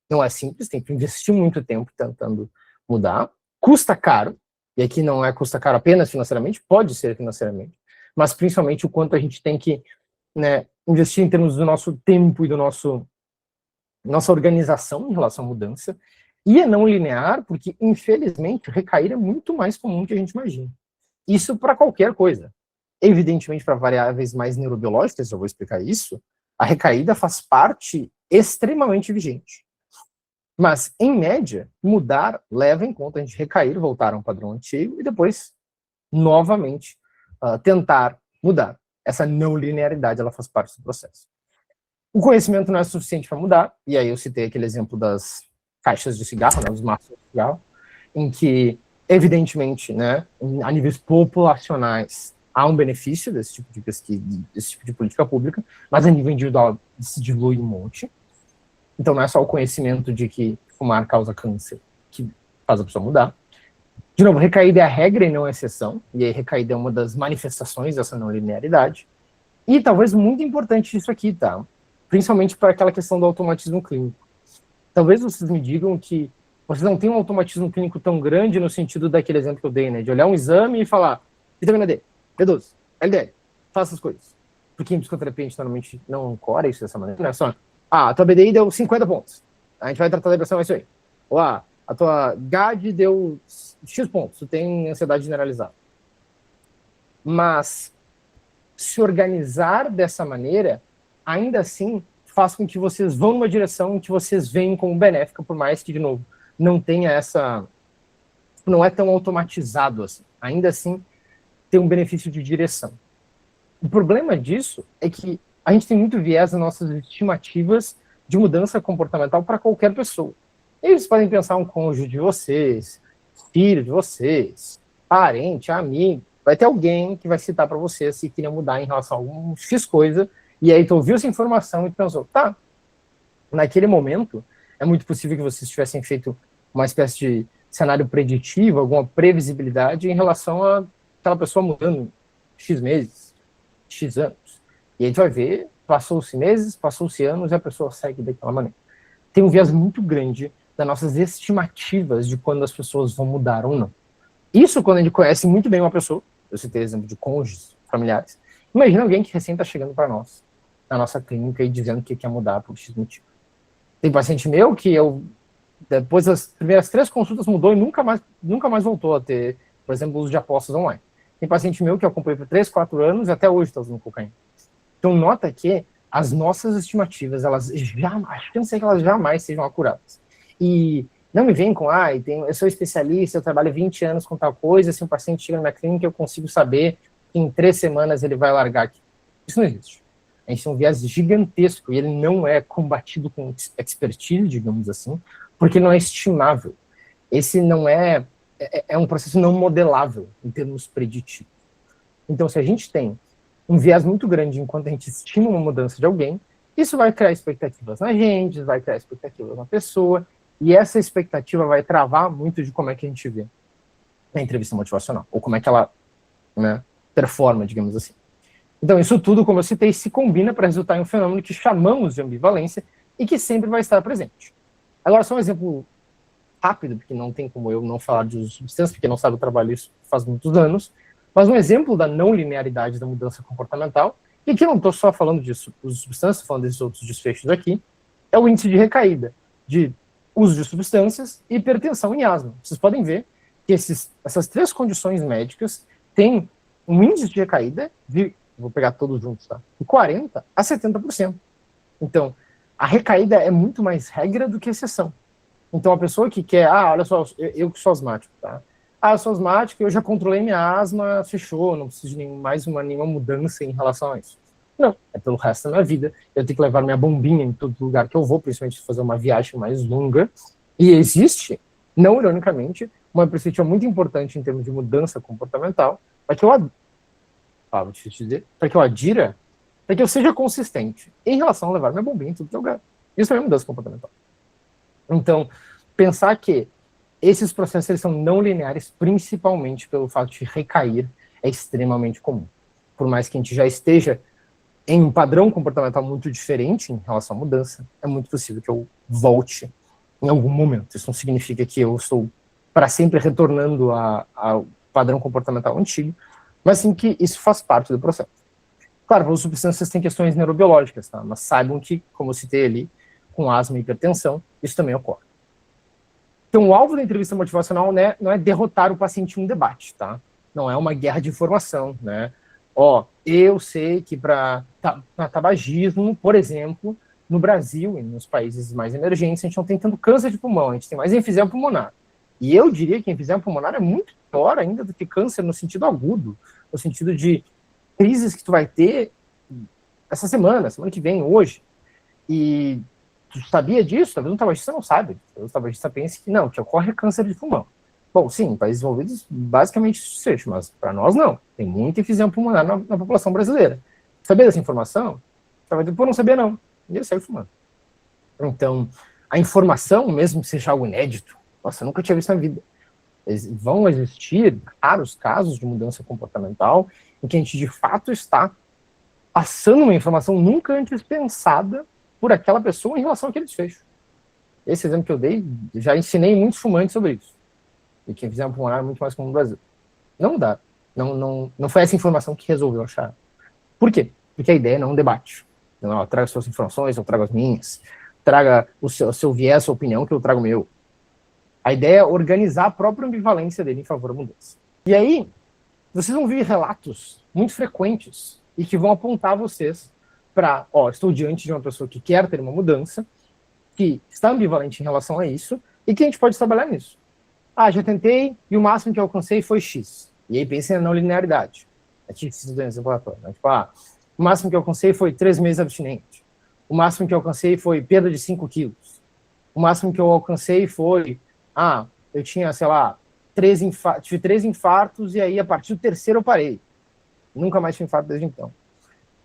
Speaker 3: não é simples, tem que investir muito tempo tentando mudar, custa caro, e aqui não é custa caro apenas financeiramente, pode ser financeiramente, mas principalmente o quanto a gente tem que, né, investir em termos do nosso tempo e do nossa organização em relação à mudança, e é não linear, porque, infelizmente, recair é muito mais comum do que a gente imagina. Isso para qualquer coisa. Evidentemente, para variáveis mais neurobiológicas, eu vou explicar isso, a recaída faz parte extremamente vigente. Mas, em média, mudar leva em conta a gente recair, voltar a um padrão antigo e depois, novamente, tentar mudar. Essa não linearidade, ela faz parte do processo. O conhecimento não é suficiente para mudar, e aí eu citei aquele exemplo das caixas de cigarro, né, dos maços de cigarro, em que, evidentemente, né, a níveis populacionais, há um benefício desse tipo de pesquisa, desse tipo de política pública, mas a nível individual se dilui um monte. Então não é só o conhecimento de que fumar causa câncer que faz a pessoa mudar. De novo, recaída é a regra e não a exceção, e aí recaída é uma das manifestações dessa não linearidade. E talvez muito importante isso aqui, tá? Principalmente para aquela questão do automatismo clínico. Talvez vocês me digam que vocês não têm um automatismo clínico tão grande no sentido daquele exemplo que eu dei, né? De olhar um exame e falar, vitamina D, B12, LDL, faça as coisas. Porque em psicoterapia a gente normalmente não ancora isso dessa maneira, não é só, a tua BDI deu 50 pontos, a gente vai tratar da depressão, é isso aí. Ou a tua GAD deu X pontos, tu tem ansiedade generalizada. Mas se organizar dessa maneira, ainda assim, faz com que vocês vão numa direção que vocês veem como benéfica, por mais que, de novo, não tenha essa... não é tão automatizado assim. Ainda assim, tem um benefício de direção. O problema disso é que a gente tem muito viés nas nossas estimativas de mudança comportamental para qualquer pessoa. E vocês podem pensar um cônjuge de vocês, filho de vocês, parente, amigo, vai ter alguém que vai citar para você se queria mudar em relação a algum X coisa, e aí tu ouviu essa informação e pensou, tá, naquele momento, é muito possível que vocês tivessem feito uma espécie de cenário preditivo, alguma previsibilidade em relação a aquela pessoa mudando X meses, X anos. E a gente vai ver, passou-se meses, passou-se anos, e a pessoa segue daquela maneira. Tem um viés muito grande das nossas estimativas de quando as pessoas vão mudar ou não. Isso quando a gente conhece muito bem uma pessoa, eu citei exemplo de cônjuges, familiares. Imagina alguém que recém está chegando para nós, na nossa clínica, e dizendo que quer mudar por X motivo. Tem paciente meu que depois das primeiras 3 consultas mudou e nunca mais voltou a ter, por exemplo, uso de apostas online. Tem paciente meu que eu acompanhei por 3, 4 anos e até hoje está usando cocaína. Então nota que as nossas estimativas, a chance é que elas jamais sejam acuradas. E não me vem com, eu sou especialista, eu trabalho 20 anos com tal coisa, se um paciente chega na minha clínica, eu consigo saber que em 3 semanas ele vai largar aqui. Isso não existe. A gente tem um viés gigantesco e ele não é combatido com expertise, digamos assim, porque não é estimável. Esse não é um processo não modelável em termos preditivos. Então, se a gente tem um viés muito grande enquanto a gente estima uma mudança de alguém, isso vai criar expectativas na gente, vai criar expectativas na pessoa, e essa expectativa vai travar muito de como é que a gente vê a entrevista motivacional, ou como é que ela, né, performa, digamos assim. Então, isso tudo, como eu citei, se combina para resultar em um fenômeno que chamamos de ambivalência e que sempre vai estar presente. Agora, só um exemplo rápido, porque não tem como eu não falar de substâncias, porque não sabe o trabalho isso faz muitos anos, mas um exemplo da não linearidade da mudança comportamental, e aqui eu não estou só falando disso, uso de substâncias, falando desses outros desfechos aqui, é o índice de recaída, de uso de substâncias, hipertensão e asma. Vocês podem ver que essas 3 condições médicas têm um índice de recaída vou pegar todos juntos, tá? De 40% a 70%. Então, a recaída é muito mais regra do que exceção. Então, a pessoa que quer, olha só, eu que sou asmático, tá? Eu sou asmático, eu já controlei minha asma, fechou, não preciso de nenhuma mudança em relação a isso. Não, é pelo resto da minha vida. Eu tenho que levar minha bombinha em todo lugar que eu vou, principalmente fazer uma viagem mais longa. E existe, não ironicamente, uma perspectiva muito importante em termos de mudança comportamental, para que eu adira, para que eu seja consistente em relação a levar minha bombinha em todo lugar. Isso é uma mudança comportamental. Então, pensar que esses processos eles são não lineares, principalmente pelo fato de recair, é extremamente comum. Por mais que a gente já esteja em um padrão comportamental muito diferente em relação à mudança, é muito possível que eu volte em algum momento. Isso não significa que eu estou para sempre retornando ao padrão comportamental antigo, mas sim que isso faz parte do processo. Claro, as substâncias têm questões neurobiológicas, tá? Mas saibam que, como eu citei ali, com asma e hipertensão, isso também ocorre. Então, o alvo da entrevista motivacional, né, não é derrotar o paciente em um debate, tá? Não é uma guerra de informação, né? Eu sei que para tabagismo, por exemplo, no Brasil e nos países mais emergentes, a gente não tem tanto câncer de pulmão, a gente tem mais enfisema pulmonar. E eu diria que enfisema pulmonar é muito pior ainda do que câncer no sentido agudo, no sentido de crises que tu vai ter essa semana que vem, hoje. E tu sabia disso? Talvez um tabagista não saiba. Talvez o tabagista pense que não, que ocorre câncer de pulmão. Bom, sim, em países desenvolvidos, basicamente isso seja, mas para nós não. Tem muito enfisema pulmonar na população brasileira. Sabia dessa informação? Vai dizer, pô, não sabia não. E ele saiu fumando. Então, a informação, mesmo que seja algo inédito, nossa, eu nunca tinha visto na vida. Vão existir raros casos de mudança comportamental em que a gente, de fato, está passando uma informação nunca antes pensada por aquela pessoa em relação àquele desfecho. Esse exemplo que eu dei, já ensinei muitos fumantes sobre isso. E quem fizer um pulmonar é muito mais comum no Brasil. Não dá. Não foi essa informação que resolveu achar. Por quê? Porque a ideia não é um debate. Não, traga suas informações, eu trago as minhas. Traga o seu viés, a sua opinião, que eu trago o meu. A ideia é organizar a própria ambivalência dele em favor da mudança. E aí, vocês vão ver relatos muito frequentes e que vão apontar vocês para, estou diante de uma pessoa que quer ter uma mudança, que está ambivalente em relação a isso, e que a gente pode trabalhar nisso. Já tentei e o máximo que eu alcancei foi X. E aí pensem na não linearidade. O máximo que eu alcancei foi 3 meses abstinente. O máximo que eu alcancei foi perda de 5 quilos. O máximo que eu alcancei foi, eu tinha, sei lá, tive 3 infartos e aí a partir do 3º eu parei. Nunca mais tive infarto desde então.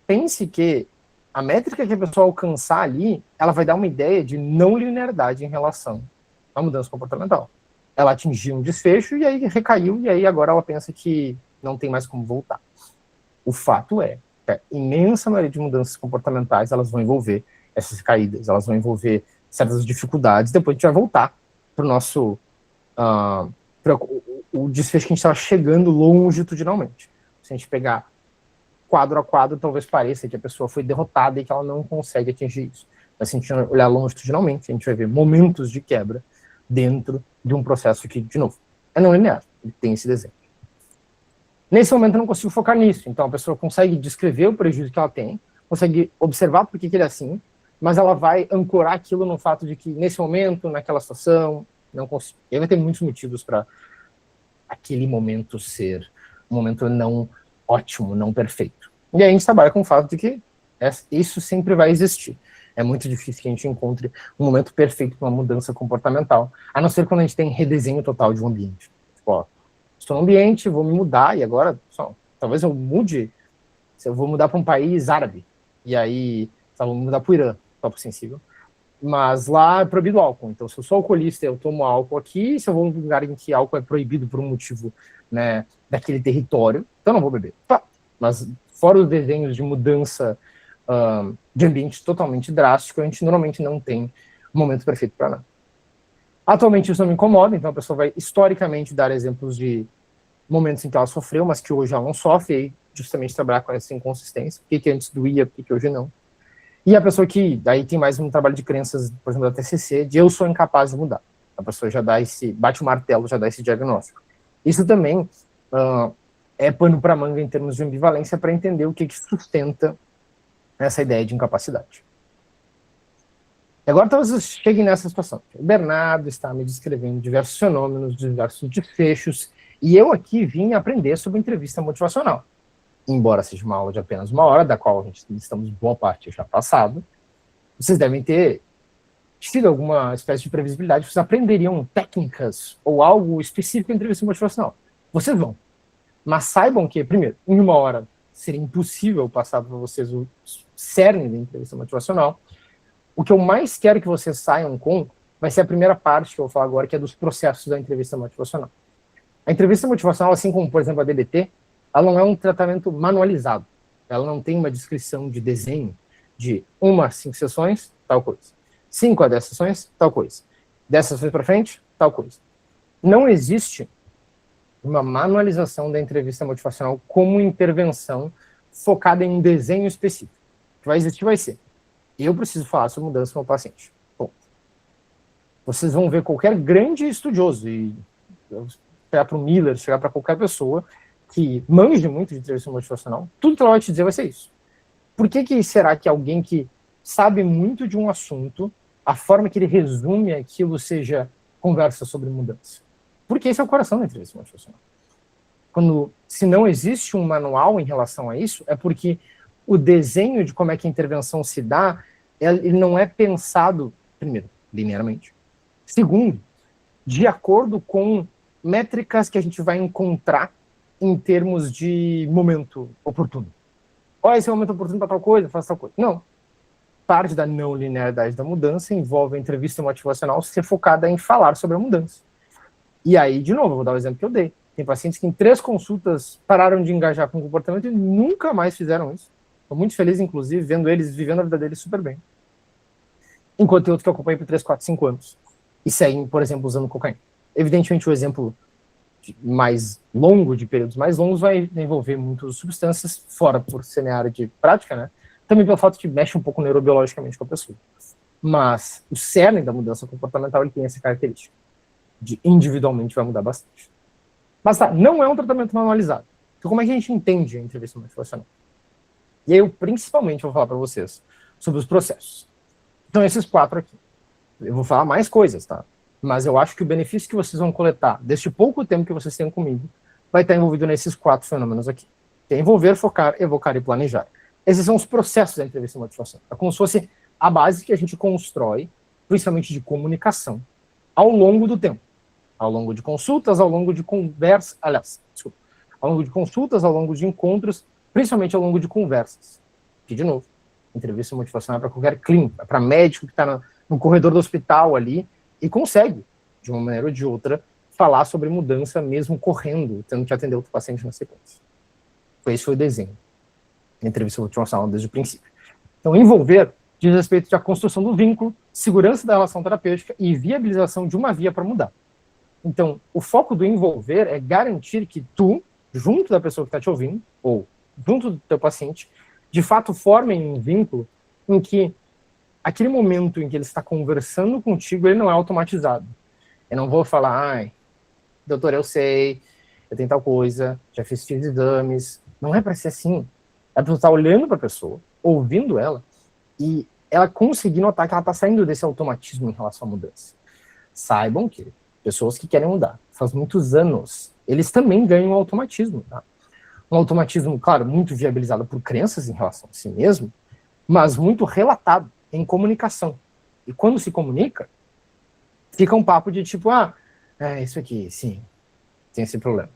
Speaker 3: Pense que a métrica que a pessoa alcançar ali, ela vai dar uma ideia de não linearidade em relação à mudança comportamental. Ela atingiu um desfecho e aí recaiu, e aí agora ela pensa que não tem mais como voltar. O fato é que a imensa maioria de mudanças comportamentais, elas vão envolver essas caídas, elas vão envolver certas dificuldades, depois a gente vai voltar para o nosso... o desfecho que a gente estava chegando longitudinalmente. Se a gente pegar quadro a quadro, talvez pareça que a pessoa foi derrotada e que ela não consegue atingir isso. Mas se a gente olhar longitudinalmente, a gente vai ver momentos de quebra dentro de um processo que, de novo, é não linear, ele tem esse desenho. Nesse momento eu não consigo focar nisso, então a pessoa consegue descrever o prejuízo que ela tem, consegue observar por que ele é assim, mas ela vai ancorar aquilo no fato de que nesse momento, naquela situação, não consigo. E aí vai ter muitos motivos para aquele momento ser um momento não ótimo, não perfeito. E aí a gente trabalha com o fato de que isso sempre vai existir. É muito difícil que a gente encontre um momento perfeito para uma mudança comportamental, a não ser quando a gente tem redesenho total de um ambiente. Tipo, estou no ambiente, vou me mudar, e agora, talvez eu mude, eu vou mudar para um país árabe, e aí, vou mudar para o Irã, topo sensível, mas lá é proibido álcool, então se eu sou alcoolista eu tomo álcool aqui, se eu vou em um lugar em que álcool é proibido por um motivo, né, daquele território, então eu não vou beber. Mas fora os desenhos de mudança de ambiente totalmente drástico, a gente normalmente não tem um momento perfeito para nada. Atualmente isso não me incomoda, então a pessoa vai historicamente dar exemplos de momentos em que ela sofreu, mas que hoje ela não sofre, e justamente trabalhar com essa inconsistência, por que antes doía, por que hoje não. E a pessoa que, daí tem mais um trabalho de crenças, por exemplo, da TCC, de eu sou incapaz de mudar. A pessoa já dá bate o martelo, já dá esse diagnóstico. Isso também é pano para manga em termos de ambivalência para entender o que sustenta essa ideia de incapacidade. E agora talvez cheguem nessa situação. O Bernardo está me descrevendo diversos fenômenos, diversos desfechos, e eu aqui vim aprender sobre entrevista motivacional. Embora seja uma aula de apenas 1 hora, da qual a gente estamos boa parte já passado, vocês devem ter tido alguma espécie de previsibilidade, vocês aprenderiam técnicas ou algo específico em entrevista motivacional. Vocês vão. Mas saibam que, primeiro, em 1 hora seria impossível passar para vocês o cerne da entrevista motivacional. O que eu mais quero que vocês saiam com vai ser a primeira parte que eu vou falar agora, que é dos processos da entrevista motivacional. A entrevista motivacional, assim como, por exemplo, a DBT, ela não é um tratamento manualizado. Ela não tem uma descrição de desenho de 1 a 5 sessões, tal coisa. 5 a 10 sessões, tal coisa. 10 sessões para frente, tal coisa. Não existe uma manualização da entrevista motivacional como intervenção focada em um desenho específico. O que vai existir vai ser: eu preciso falar sobre mudança no meu paciente. Bom, vocês vão ver qualquer grande estudioso, e chegar para o Miller, chegar para qualquer pessoa que manje muito de entrevista motivacional, tudo que ela vai te dizer vai ser isso. Por que será que alguém que sabe muito de um assunto, a forma que ele resume aquilo seja conversa sobre mudança? Porque esse é o coração da entrevista motivacional. Se não existe um manual em relação a isso, é porque o desenho de como é que a intervenção se dá, ele não é pensado, primeiro, linearmente. Segundo, de acordo com métricas que a gente vai encontrar em termos de momento oportuno. Olha, esse é o momento oportuno para tal coisa, faça tal coisa. Não. Parte da não linearidade da mudança envolve a entrevista motivacional ser focada em falar sobre a mudança. E aí, de novo, eu vou dar o exemplo que eu dei. Tem pacientes que em 3 consultas pararam de engajar com o comportamento e nunca mais fizeram isso. Estou muito feliz, inclusive, vendo eles vivendo a vida deles super bem. Enquanto tem outros que eu acompanhei por 3, 4, 5 anos. E seguem, por exemplo, usando cocaína. Evidentemente, o exemplo mais longo, de períodos mais longos, vai envolver muitas substâncias, fora por ser minha área de prática, né? Também pelo fato que mexe um pouco neurobiologicamente com a pessoa. Mas o cerne da mudança comportamental, ele tem essa característica. De individualmente vai mudar bastante. Mas tá, não é um tratamento manualizado. Então como é que a gente entende a entrevista motivacional? E aí eu principalmente vou falar para vocês sobre os processos. Então esses 4 aqui. Eu vou falar mais coisas, tá? Mas eu acho que o benefício que vocês vão coletar deste pouco tempo que vocês têm comigo vai estar envolvido nesses 4 fenômenos aqui. Que é envolver, focar, evocar e planejar. Esses são os processos da entrevista motivacional. É como se fosse a base que a gente constrói, principalmente de comunicação, ao longo do tempo. Ao longo de consultas, ao longo de conversas, ao longo de consultas, ao longo de encontros, principalmente ao longo de conversas. Que, de novo, entrevista motivacional é para qualquer clínico, é para médico que está no corredor do hospital ali e consegue, de uma maneira ou de outra, falar sobre mudança mesmo correndo, tendo que atender outro paciente na sequência. Esse foi o desenho da entrevista motivacional desde o princípio. Então, envolver diz respeito à construção do vínculo, segurança da relação terapêutica e viabilização de uma via para mudar. Então, o foco do envolver é garantir que tu, junto da pessoa que está te ouvindo, ou junto do teu paciente, de fato formem um vínculo em que aquele momento em que ele está conversando contigo, ele não é automatizado. Eu não vou falar, ai, doutor, eu sei, eu tenho tal coisa, já fiz X exames. Não é para ser assim. É para você estar olhando para a pessoa, ouvindo ela, e ela conseguir notar que ela está saindo desse automatismo em relação à mudança. Saibam que pessoas que querem mudar, faz muitos anos, eles também ganham um automatismo, tá? Um automatismo, claro, muito viabilizado por crenças em relação a si mesmo, mas muito relatado em comunicação. E quando se comunica, fica um papo de tipo, isso aqui, sim, tem esse problema.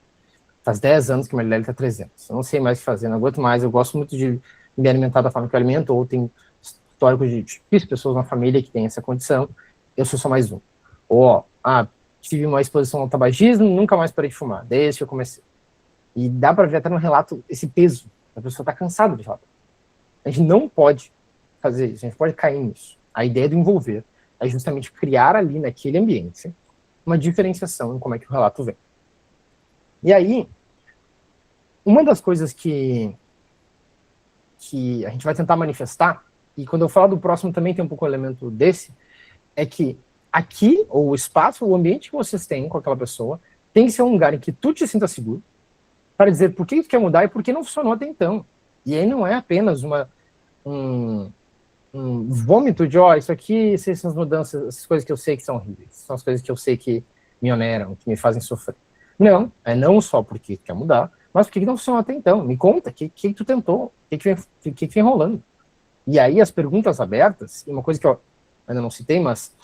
Speaker 3: Faz 10 anos que minha LDL está 300. Eu não sei mais o que fazer, não aguento mais. Eu gosto muito de me alimentar da forma que eu alimento, ou tem histórico de X pessoas na família que tem essa condição. Eu sou só mais um. Ou, tive uma exposição ao tabagismo, nunca mais parei de fumar, desde que eu comecei. E dá para ver até no relato esse peso. A pessoa está cansada de falar. A gente não pode fazer isso, a gente pode cair nisso. A ideia do envolver é justamente criar ali naquele ambiente uma diferenciação em como é que o relato vem. E aí, uma das coisas que a gente vai tentar manifestar, e quando eu falo do próximo também tem um pouco o elemento desse, é que aqui, ou o espaço, o ambiente que vocês têm com aquela pessoa, tem que ser um lugar em que tu te sinta seguro, para dizer por que tu quer mudar e por que não funcionou até então. E aí não é apenas um vômito de, isso aqui, essas mudanças, essas coisas que eu sei que são horríveis, são as coisas que eu sei que me oneram, que me fazem sofrer. Não, é não só porque tu quer mudar, mas porque não funcionou até então. Me conta, o que tu tentou, o que vem rolando. E aí as perguntas abertas, e uma coisa que eu ainda não citei, mas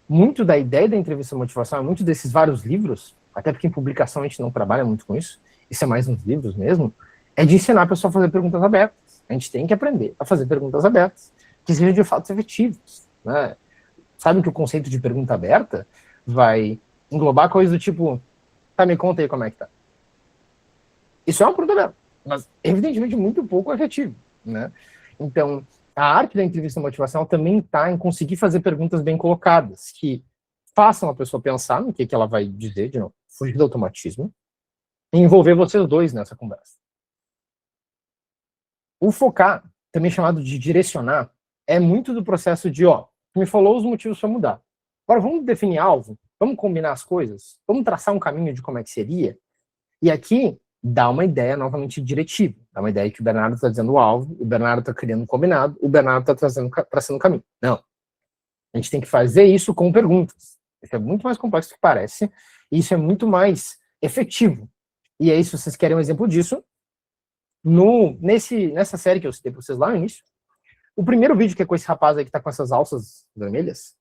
Speaker 3: muito da ideia da entrevista motivacional, muito desses vários livros, até porque em publicação a gente não trabalha muito com isso, isso é mais nos livros mesmo, é de ensinar a pessoa a fazer perguntas abertas. A gente tem que aprender a fazer perguntas abertas, que sejam de fato efetivas, né? sabe que o conceito de pergunta aberta vai englobar coisas do tipo, tá, me conta aí como é que tá. Isso é uma pergunta aberta, mas evidentemente muito pouco efetivo, né? Então, a arte da entrevista motivacional também está em conseguir fazer perguntas bem colocadas, que façam a pessoa pensar no que ela vai dizer, de novo, fugir do automatismo, e envolver vocês dois nessa conversa. O focar, também chamado de direcionar, é muito do processo de, me falou os motivos para mudar. Agora vamos definir alvo, vamos combinar as coisas, vamos traçar um caminho de como é que seria. E aqui dá uma ideia novamente diretiva, dá uma ideia que o Bernardo está dizendo o alvo, o Bernardo está criando um combinado, o Bernardo está traçando o caminho. Não. A gente tem que fazer isso com perguntas. Isso é muito mais complexo do que parece, e isso é muito mais efetivo. E aí, se vocês querem um exemplo disso, nessa série que eu citei para vocês lá no início, o primeiro vídeo, que é com esse rapaz aí que tá com essas alças vermelhas,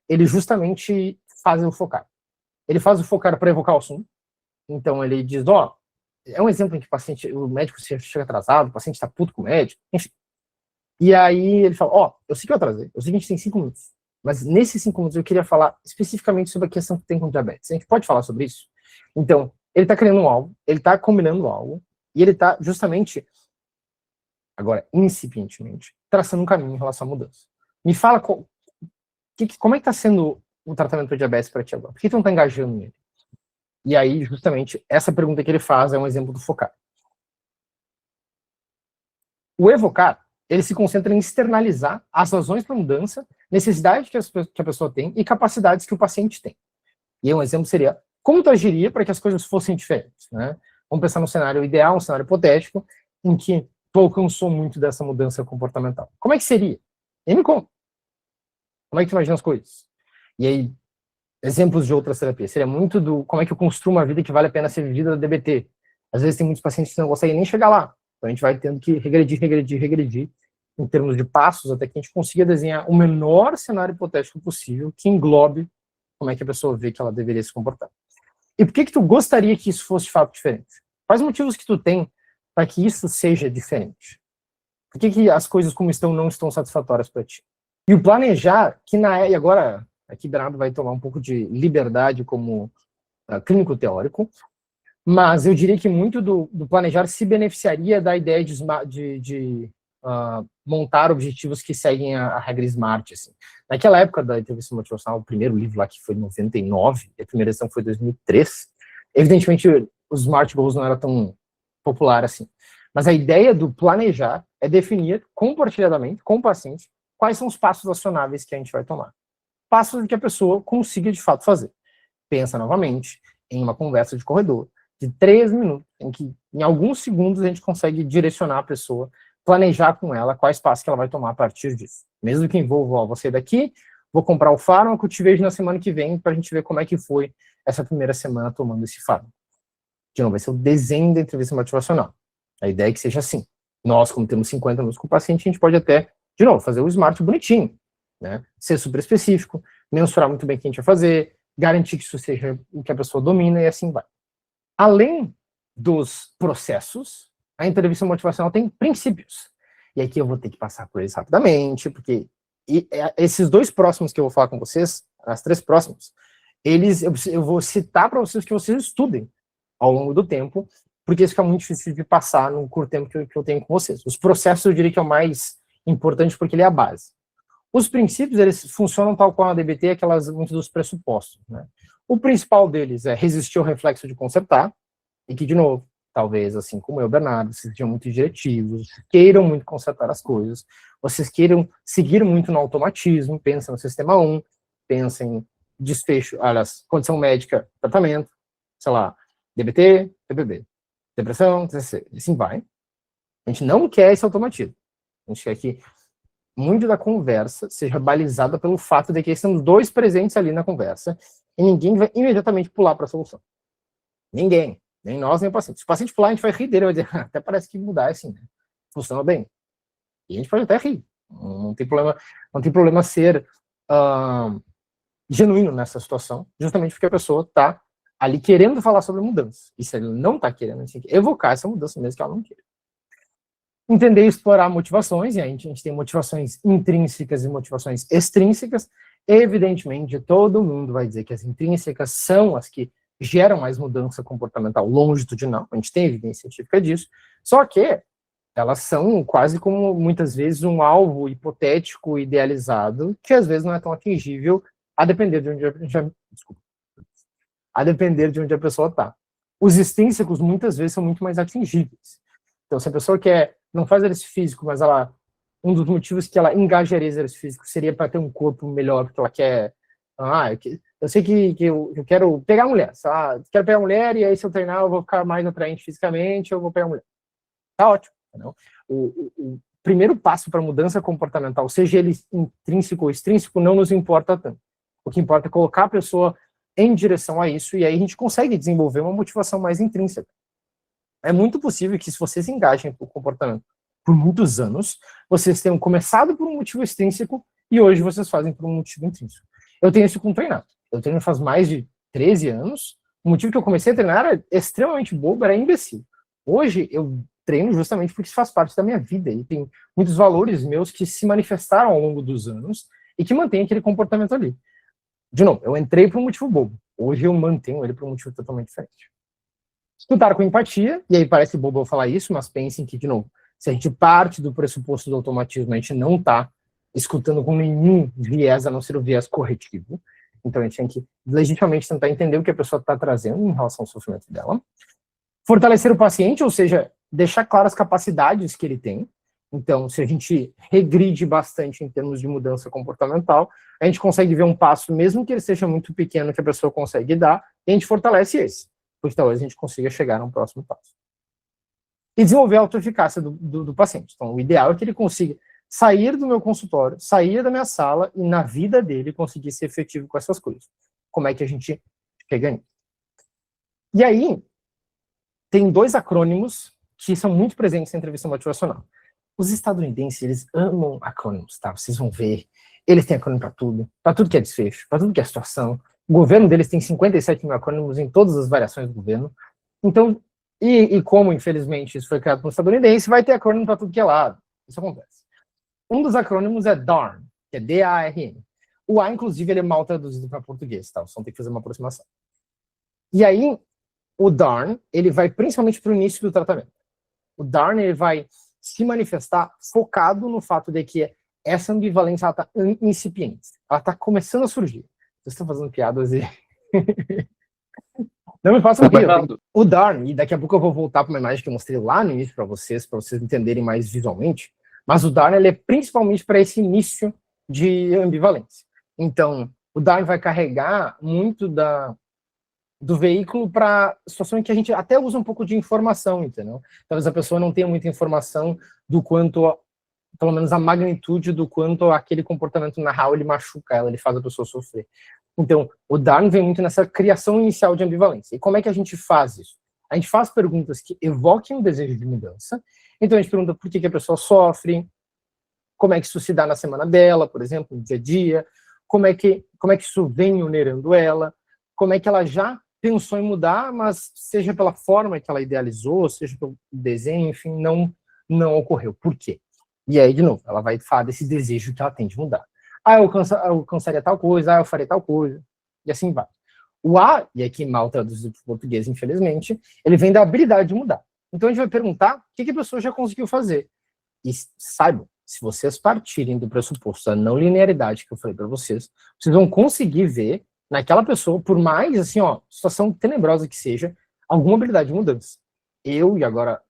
Speaker 3: ele justamente faz o focar. Ele faz o focar para evocar o assunto. Então ele diz, é um exemplo em que o médico chega atrasado, o paciente está puto com o médico, enfim. E aí ele fala, eu sei que eu atrasei, eu sei que a gente tem 5 minutos, mas nesses 5 minutos eu queria falar especificamente sobre a questão que tem com diabetes. A gente pode falar sobre isso? Então, ele está criando um alvo, ele está combinando algo, e ele está justamente, agora, incipientemente, traçando um caminho em relação à mudança. Me fala como é que está sendo o tratamento do diabetes para ti agora? Por que tu não está engajando nele? E aí, justamente, essa pergunta que ele faz é um exemplo do focar. O evocar, ele se concentra em externalizar as razões para a mudança, necessidades que a pessoa tem e capacidades que o paciente tem. E aí um exemplo seria, como tu agiria para que as coisas fossem diferentes, né? Vamos pensar num cenário ideal, um cenário hipotético, em que tu alcançou muito dessa mudança comportamental. Como é que seria? E me conta. Como é que tu imagina as coisas? E aí, exemplos de outras terapias. Seria muito do como é que eu construo uma vida que vale a pena ser vivida da DBT. Às vezes tem muitos pacientes que não conseguem nem chegar lá. Então a gente vai tendo que regredir em termos de passos até que a gente consiga desenhar o menor cenário hipotético possível que englobe como é que a pessoa vê que ela deveria se comportar. E por que tu gostaria que isso fosse de fato diferente? Quais motivos que tu tem para que isso seja diferente? Por que as coisas como estão não estão satisfatórias para ti? E o planejar, e agora aqui Bernardo vai tomar um pouco de liberdade como clínico teórico, mas eu diria que muito do planejar se beneficiaria da ideia de montar objetivos que seguem a regra SMART. Assim. Naquela época da entrevista motivacional, o primeiro livro lá, que foi em 99, a primeira edição foi em 2003, evidentemente os SMART Goals não era tão popular assim. Mas a ideia do planejar é definir compartilhadamente, com o paciente, quais são os passos acionáveis que a gente vai tomar. Passos que a pessoa consiga de fato fazer. Pensa novamente em uma conversa de corredor de 3 minutos, em que em alguns segundos a gente consegue direcionar a pessoa, planejar com ela quais passos que ela vai tomar a partir disso. Mesmo que envolva, vou sair daqui, vou comprar o fármaco, te vejo na semana que vem para a gente ver como é que foi essa primeira semana tomando esse fármaco. De novo, vai ser o desenho da entrevista motivacional. A ideia é que seja assim. Nós, como temos 50 minutos com o paciente, a gente pode até, de novo, fazer o SMART bonitinho, né? Ser super específico, mensurar muito bem o que a gente vai fazer, garantir que isso seja o que a pessoa domina e assim vai. Além dos processos, a entrevista motivacional tem princípios. E aqui eu vou ter que passar por eles rapidamente, porque esses 2 próximos que eu vou falar com vocês, as 3 próximas, eu vou citar para vocês que vocês estudem ao longo do tempo, porque isso fica muito difícil de passar no curto tempo que eu tenho com vocês. Os processos eu diria que é o mais importante porque ele é a base. Os princípios, eles funcionam tal qual a DBT, muitos dos pressupostos, né? O principal deles é resistir ao reflexo de consertar, e que, de novo, talvez, assim como eu, Bernardo, vocês sejam muito diretivos, queiram muito consertar as coisas, vocês queiram seguir muito no automatismo, pensem no sistema 1, pensem em desfecho, aliás, condição médica, tratamento, sei lá, DBT, TBB, depressão, TCC, e assim vai. A gente não quer esse automatismo. A gente quer que muito da conversa seja balizada pelo fato de que estamos 2 presentes ali na conversa e ninguém vai imediatamente pular para a solução. Ninguém. Nem nós, nem o paciente. Se o paciente pular, a gente vai rir dele, vai dizer, até parece que mudar é assim, né? Funciona bem. E a gente pode até rir. Não tem problema ser genuíno nessa situação, justamente porque a pessoa está ali querendo falar sobre mudança. E se ele não está querendo, a gente tem que evocar essa mudança mesmo que ela não queira. Entender e explorar motivações, e a gente tem motivações intrínsecas e motivações extrínsecas. Evidentemente, todo mundo vai dizer que as intrínsecas são as que geram mais mudança comportamental, longitudinal, a gente tem evidência científica disso, só que elas são quase como, muitas vezes, um alvo hipotético, idealizado, que às vezes não é tão atingível, a depender de onde a pessoa está. Os extrínsecos, muitas vezes, são muito mais atingíveis. Então, se a pessoa não faz exercício físico, mas um dos motivos que ela engajaria exercício físico seria para ter um corpo melhor, porque ela quer... eu sei que eu quero pegar a mulher, quero pegar a mulher, e aí se eu treinar eu vou ficar mais atraente fisicamente, eu vou pegar a mulher. Tá ótimo. Não? O primeiro passo para a mudança comportamental, seja ele intrínseco ou extrínseco, não nos importa tanto. O que importa é colocar a pessoa em direção a isso, e aí a gente consegue desenvolver uma motivação mais intrínseca. É muito possível que, se vocês engajem o comportamento por muitos anos, vocês tenham começado por um motivo extrínseco e hoje vocês fazem por um motivo intrínseco. Eu tenho isso com treinar. Eu treino faz mais de 13 anos. O motivo que eu comecei a treinar era extremamente bobo, era imbecil. Hoje eu treino justamente porque isso faz parte da minha vida e tem muitos valores meus que se manifestaram ao longo dos anos e que mantêm aquele comportamento ali. De novo, eu entrei por um motivo bobo. Hoje eu mantenho ele por um motivo totalmente diferente. Escutar com empatia, e aí parece bobo eu falar isso, mas pensem que, de novo, se a gente parte do pressuposto do automatismo, a gente não está escutando com nenhum viés, a não ser o viés corretivo. Então a gente tem que legitimamente tentar entender o que a pessoa está trazendo em relação ao sofrimento dela. Fortalecer o paciente, ou seja, deixar claras as capacidades que ele tem. Então, se a gente regride bastante em termos de mudança comportamental, a gente consegue ver um passo, mesmo que ele seja muito pequeno, que a pessoa consegue dar, e a gente fortalece esse, porque talvez a gente consiga chegar a um próximo passo. E desenvolver a autoeficácia do paciente. Então, o ideal é que ele consiga sair do meu consultório, sair da minha sala e, na vida dele, conseguir ser efetivo com essas coisas. Como é que a gente chega nisso? E aí, tem 2 acrônimos que são muito presentes na entrevista motivacional. Os estadunidenses, eles amam acrônimos, tá? Vocês vão ver. Eles têm acrônimo para tudo que é desfecho, para tudo que é situação. O governo deles tem 57 mil acrônimos em todas as variações do governo. Então, e como, infelizmente, isso foi criado por um estadunidense, vai ter acrônimo para tudo que é lado. Isso acontece. Um dos acrônimos é DARN, que é D-A-R-N. O A, inclusive, ele é mal traduzido para português, tá? Você tem que fazer uma aproximação. E aí, o DARN, ele vai principalmente para o início do tratamento. O DARN, ele vai se manifestar focado no fato de que essa ambivalência está incipiente. Ela está começando a surgir. Vocês estão fazendo piadas e... Não me façam rir. O DARN, e daqui a pouco eu vou voltar para uma imagem que eu mostrei lá no início para vocês entenderem mais visualmente, mas o DARN ele é principalmente para esse início de ambivalência. Então, o DARN vai carregar muito do veículo para situação em que a gente até usa um pouco de informação, entendeu? Talvez a pessoa não tenha muita informação do quanto, pelo menos a magnitude do quanto aquele comportamento na real ele machuca ela, ele faz a pessoa sofrer. Então, o DARN vem muito nessa criação inicial de ambivalência. E como é que a gente faz isso? A gente faz perguntas que evoquem o desejo de mudança. Então, a gente pergunta por que a pessoa sofre, como é que isso se dá na semana dela, por exemplo, no dia a dia, como é que isso vem onerando ela, como é que ela já pensou em mudar, mas seja pela forma que ela idealizou, seja pelo desenho, enfim, não ocorreu. Por quê? E aí, de novo, ela vai falar desse desejo que ela tem de mudar. Eu alcançaria tal coisa, eu faria tal coisa, e assim vai. O A, e aqui mal traduzido para o português, infelizmente, ele vem da habilidade de mudar. Então a gente vai perguntar o que a pessoa já conseguiu fazer. E saibam, se vocês partirem do pressuposto da não linearidade que eu falei para vocês vão conseguir ver naquela pessoa, por mais, assim, situação tenebrosa que seja, alguma habilidade de mudança. Eu, e agora,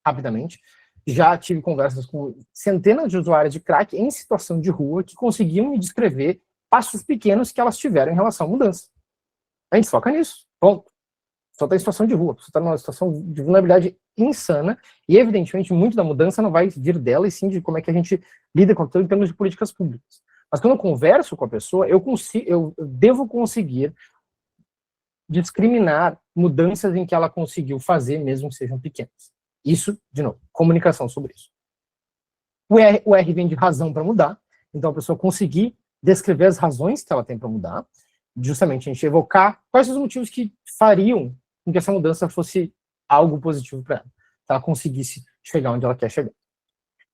Speaker 3: rapidamente, já tive conversas com centenas de usuários de crack em situação de rua que conseguiam me descrever passos pequenos que elas tiveram em relação à mudança. A gente foca nisso, ponto. Só está em situação de rua, você está numa situação de vulnerabilidade insana, e evidentemente muito da mudança não vai vir dela, e sim de como é que a gente lida com tudo em termos de políticas públicas. Mas quando eu converso com a pessoa, eu devo conseguir discriminar mudanças em que ela conseguiu fazer, mesmo que sejam pequenas. Isso, de novo, comunicação sobre isso. O R vem de razão para mudar, então a pessoa conseguir descrever as razões que ela tem para mudar, justamente a gente evocar quais são os motivos que fariam com que essa mudança fosse algo positivo para ela, se ela conseguisse chegar onde ela quer chegar.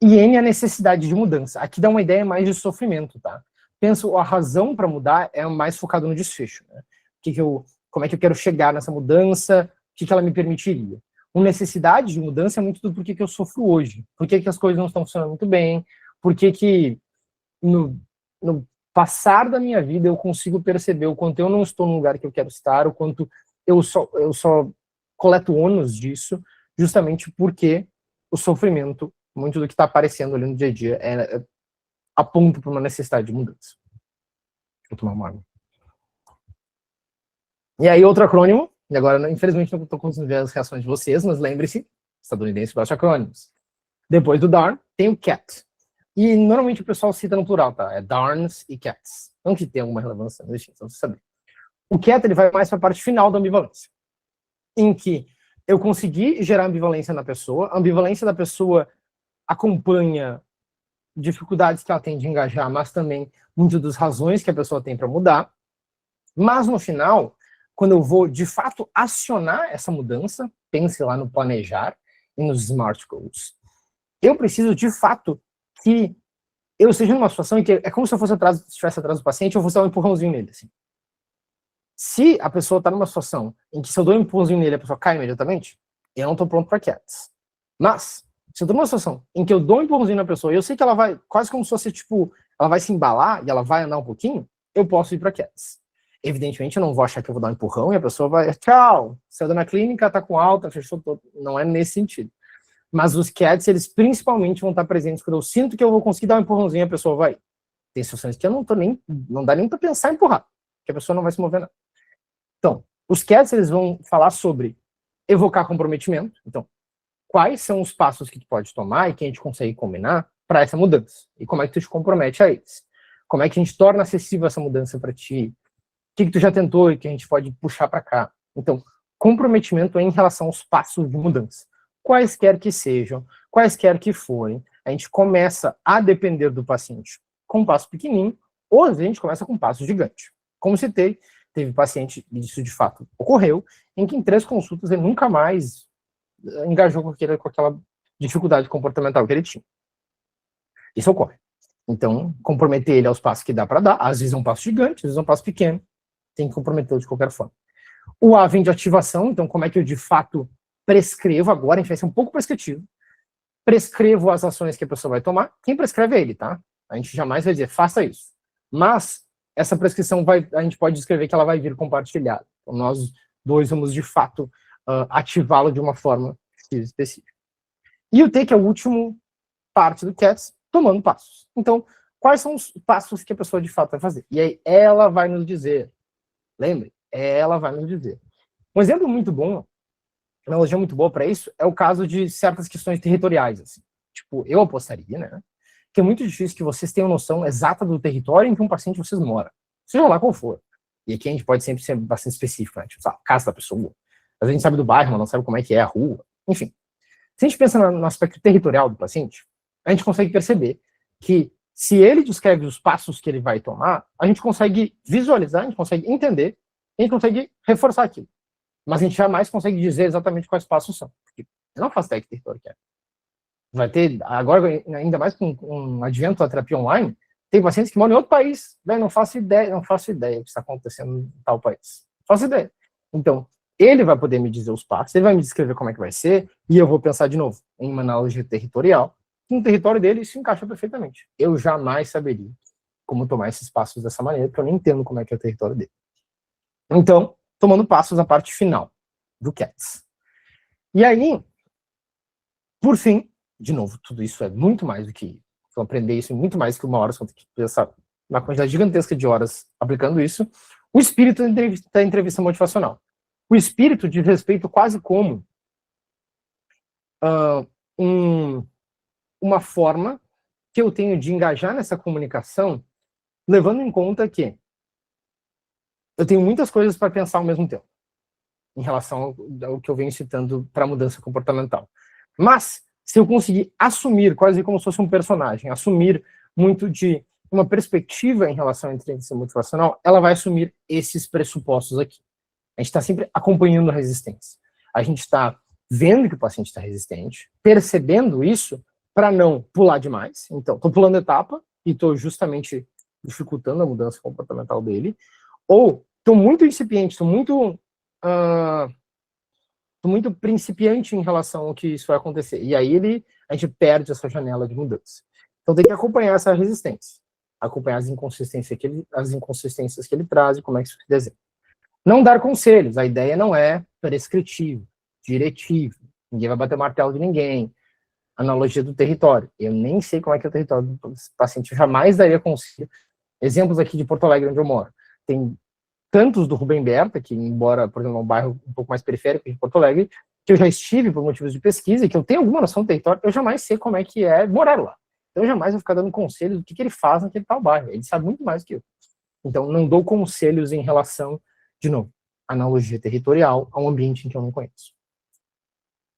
Speaker 3: E N é a necessidade de mudança. Aqui dá uma ideia mais de sofrimento, tá? penso a razão para mudar é mais focado no desfecho, né? Como é que eu quero chegar nessa mudança, o que ela me permitiria. Uma necessidade de mudança é muito do porquê que eu sofro hoje, por que as coisas não estão funcionando muito bem, por que no passar da minha vida eu consigo perceber o quanto eu não estou no lugar que eu quero estar, o quanto eu só coleto ônus disso, justamente porque o sofrimento, muito do que está aparecendo ali no dia a dia, aponta para uma necessidade de mudança. Deixa eu tomar uma água. E aí, outro acrônimo, e agora, infelizmente, não estou conseguindo ver as reações de vocês, mas lembre-se, estadunidense gosta de acrônimos. Depois do darn, tem o cat. E normalmente o pessoal cita no plural, tá? É darns e cats. Não que tenha alguma relevância, não só você saber. O cat, ele vai mais para a parte final da ambivalência, em que eu consegui gerar ambivalência na pessoa, a ambivalência da pessoa acompanha dificuldades que ela tem de engajar, mas também muitas das razões que a pessoa tem para mudar. Mas no final, quando eu vou de fato acionar essa mudança, pense lá no planejar e nos smart goals, eu preciso de fato que eu esteja numa situação em que é como se eu estivesse atrás do paciente, eu fosse dar um empurrãozinho nele. Assim. Se a pessoa está numa situação em que se eu dou um empurrãozinho nele, a pessoa cai imediatamente, eu não estou pronto para cats. Mas, se eu estou numa situação em que eu dou um empurrãozinho na pessoa e eu sei que ela vai, quase como se fosse, tipo, ela vai se embalar e ela vai andar um pouquinho, eu posso ir para cats. Evidentemente, eu não vou achar que eu vou dar um empurrão e a pessoa vai, tchau, saiu da clínica, tá com alta, fechou todo. Não é nesse sentido. Mas os cats, eles principalmente vão estar presentes quando eu sinto que eu vou conseguir dar um empurrãozinho e a pessoa vai. Tem situações que eu não dá nem para pensar em empurrar, que a pessoa não vai se mover nada. Então, os cats, eles vão falar sobre evocar comprometimento. Então, quais são os passos que tu pode tomar e que a gente consegue combinar para essa mudança? E como é que tu te compromete a eles? Como é que a gente torna acessível essa mudança para ti? O que tu já tentou e que a gente pode puxar para cá? Então, comprometimento é em relação aos passos de mudança. Quaisquer que sejam, quaisquer que forem, a gente começa a depender do paciente com um passo pequenininho, ou às vezes a gente começa com um passo gigante. Como citei, teve paciente, e isso de fato ocorreu, em que em 3 consultas ele nunca mais engajou com aquela dificuldade comportamental que ele tinha. Isso ocorre. Então, comprometer ele aos passos que dá para dar, às vezes é um passo gigante, às vezes é um passo pequeno, tem que comprometê-lo de qualquer forma. O A vem de ativação, então como é que eu de fato prescrevo agora, a gente vai ser um pouco prescritivo, prescrevo as ações que a pessoa vai tomar, quem prescreve é ele, tá? A gente jamais vai dizer, faça isso. Mas, essa prescrição a gente pode descrever que ela vai vir compartilhada. Então, nós dois vamos de fato ativá-lo de uma forma específica. E o T, que é o último parte do CATS, tomando passos. Então, quais são os passos que a pessoa de fato vai fazer? E aí, ela vai nos dizer. Lembre, ela vai nos dizer. Um exemplo muito bom, uma analogia muito boa para isso, é o caso de certas questões territoriais. Assim. Tipo, eu apostaria, né? Que é muito difícil que vocês tenham noção exata do território em que um paciente vocês mora. Seja lá qual for. E aqui a gente pode sempre ser bastante específico, né? Tipo, sabe, a casa da pessoa. Às vezes a gente sabe do bairro, mas não sabe como é que é a rua. Enfim. Se a gente pensa no aspecto territorial do paciente, a gente consegue perceber que se ele descreve os passos que ele vai tomar, a gente consegue visualizar, a gente consegue entender, a gente consegue reforçar aquilo. Mas a gente jamais consegue dizer exatamente quais passos são. Porque eu não faço ideia que território que é. Vai ter, agora, ainda mais com o advento da terapia online, tem pacientes que moram em outro país. Né? Não faço ideia do que está acontecendo em tal país. Não faço ideia. Então, ele vai poder me dizer os passos, ele vai me descrever como é que vai ser, e eu vou pensar de novo em uma analogia territorial. No território dele, isso encaixa perfeitamente. Eu jamais saberia como tomar esses passos dessa maneira, porque eu nem entendo como é que é o território dele. Então, tomando passos na parte final do CATS. E aí, por fim, de novo, tudo isso é muito mais do que então, aprender isso, muito mais que 1 hora, só tem que pensar uma quantidade gigantesca de horas aplicando isso. O espírito da entrevista motivacional. O espírito diz respeito quase como uma forma que eu tenho de engajar nessa comunicação, levando em conta que eu tenho muitas coisas para pensar ao mesmo tempo, em relação ao que eu venho citando para mudança comportamental. Mas, se eu conseguir assumir, quase como se fosse um personagem, assumir muito de uma perspectiva em relação à inteligência motivacional, ela vai assumir esses pressupostos aqui. A gente está sempre acompanhando a resistência. A gente está vendo que o paciente está resistente, percebendo isso para não pular demais. Então, estou pulando etapa e estou justamente dificultando a mudança comportamental dele, ou estou muito incipiente, estou muito principiante em relação ao que isso vai acontecer. E aí a gente perde essa janela de mudança. Então tem que acompanhar essa resistência, acompanhar as inconsistências que ele traz e como é que isso se desenha. Não dar conselhos, a ideia não é prescritivo, diretivo, ninguém vai bater o martelo de ninguém. Analogia do território, eu nem sei como é que é o território do paciente, eu jamais daria conselho. Exemplos aqui de Porto Alegre, onde eu moro, tem tantos do Rubem Berta, que embora, por exemplo, é um bairro um pouco mais periférico de Porto Alegre, que eu já estive por motivos de pesquisa, e que eu tenho alguma noção do território, eu jamais sei como é que é morar lá. Então, eu jamais vou ficar dando conselhos do que ele faz naquele tal bairro. Ele sabe muito mais do que eu. Então, não dou conselhos em relação, de novo, analogia territorial a um ambiente em que eu não conheço.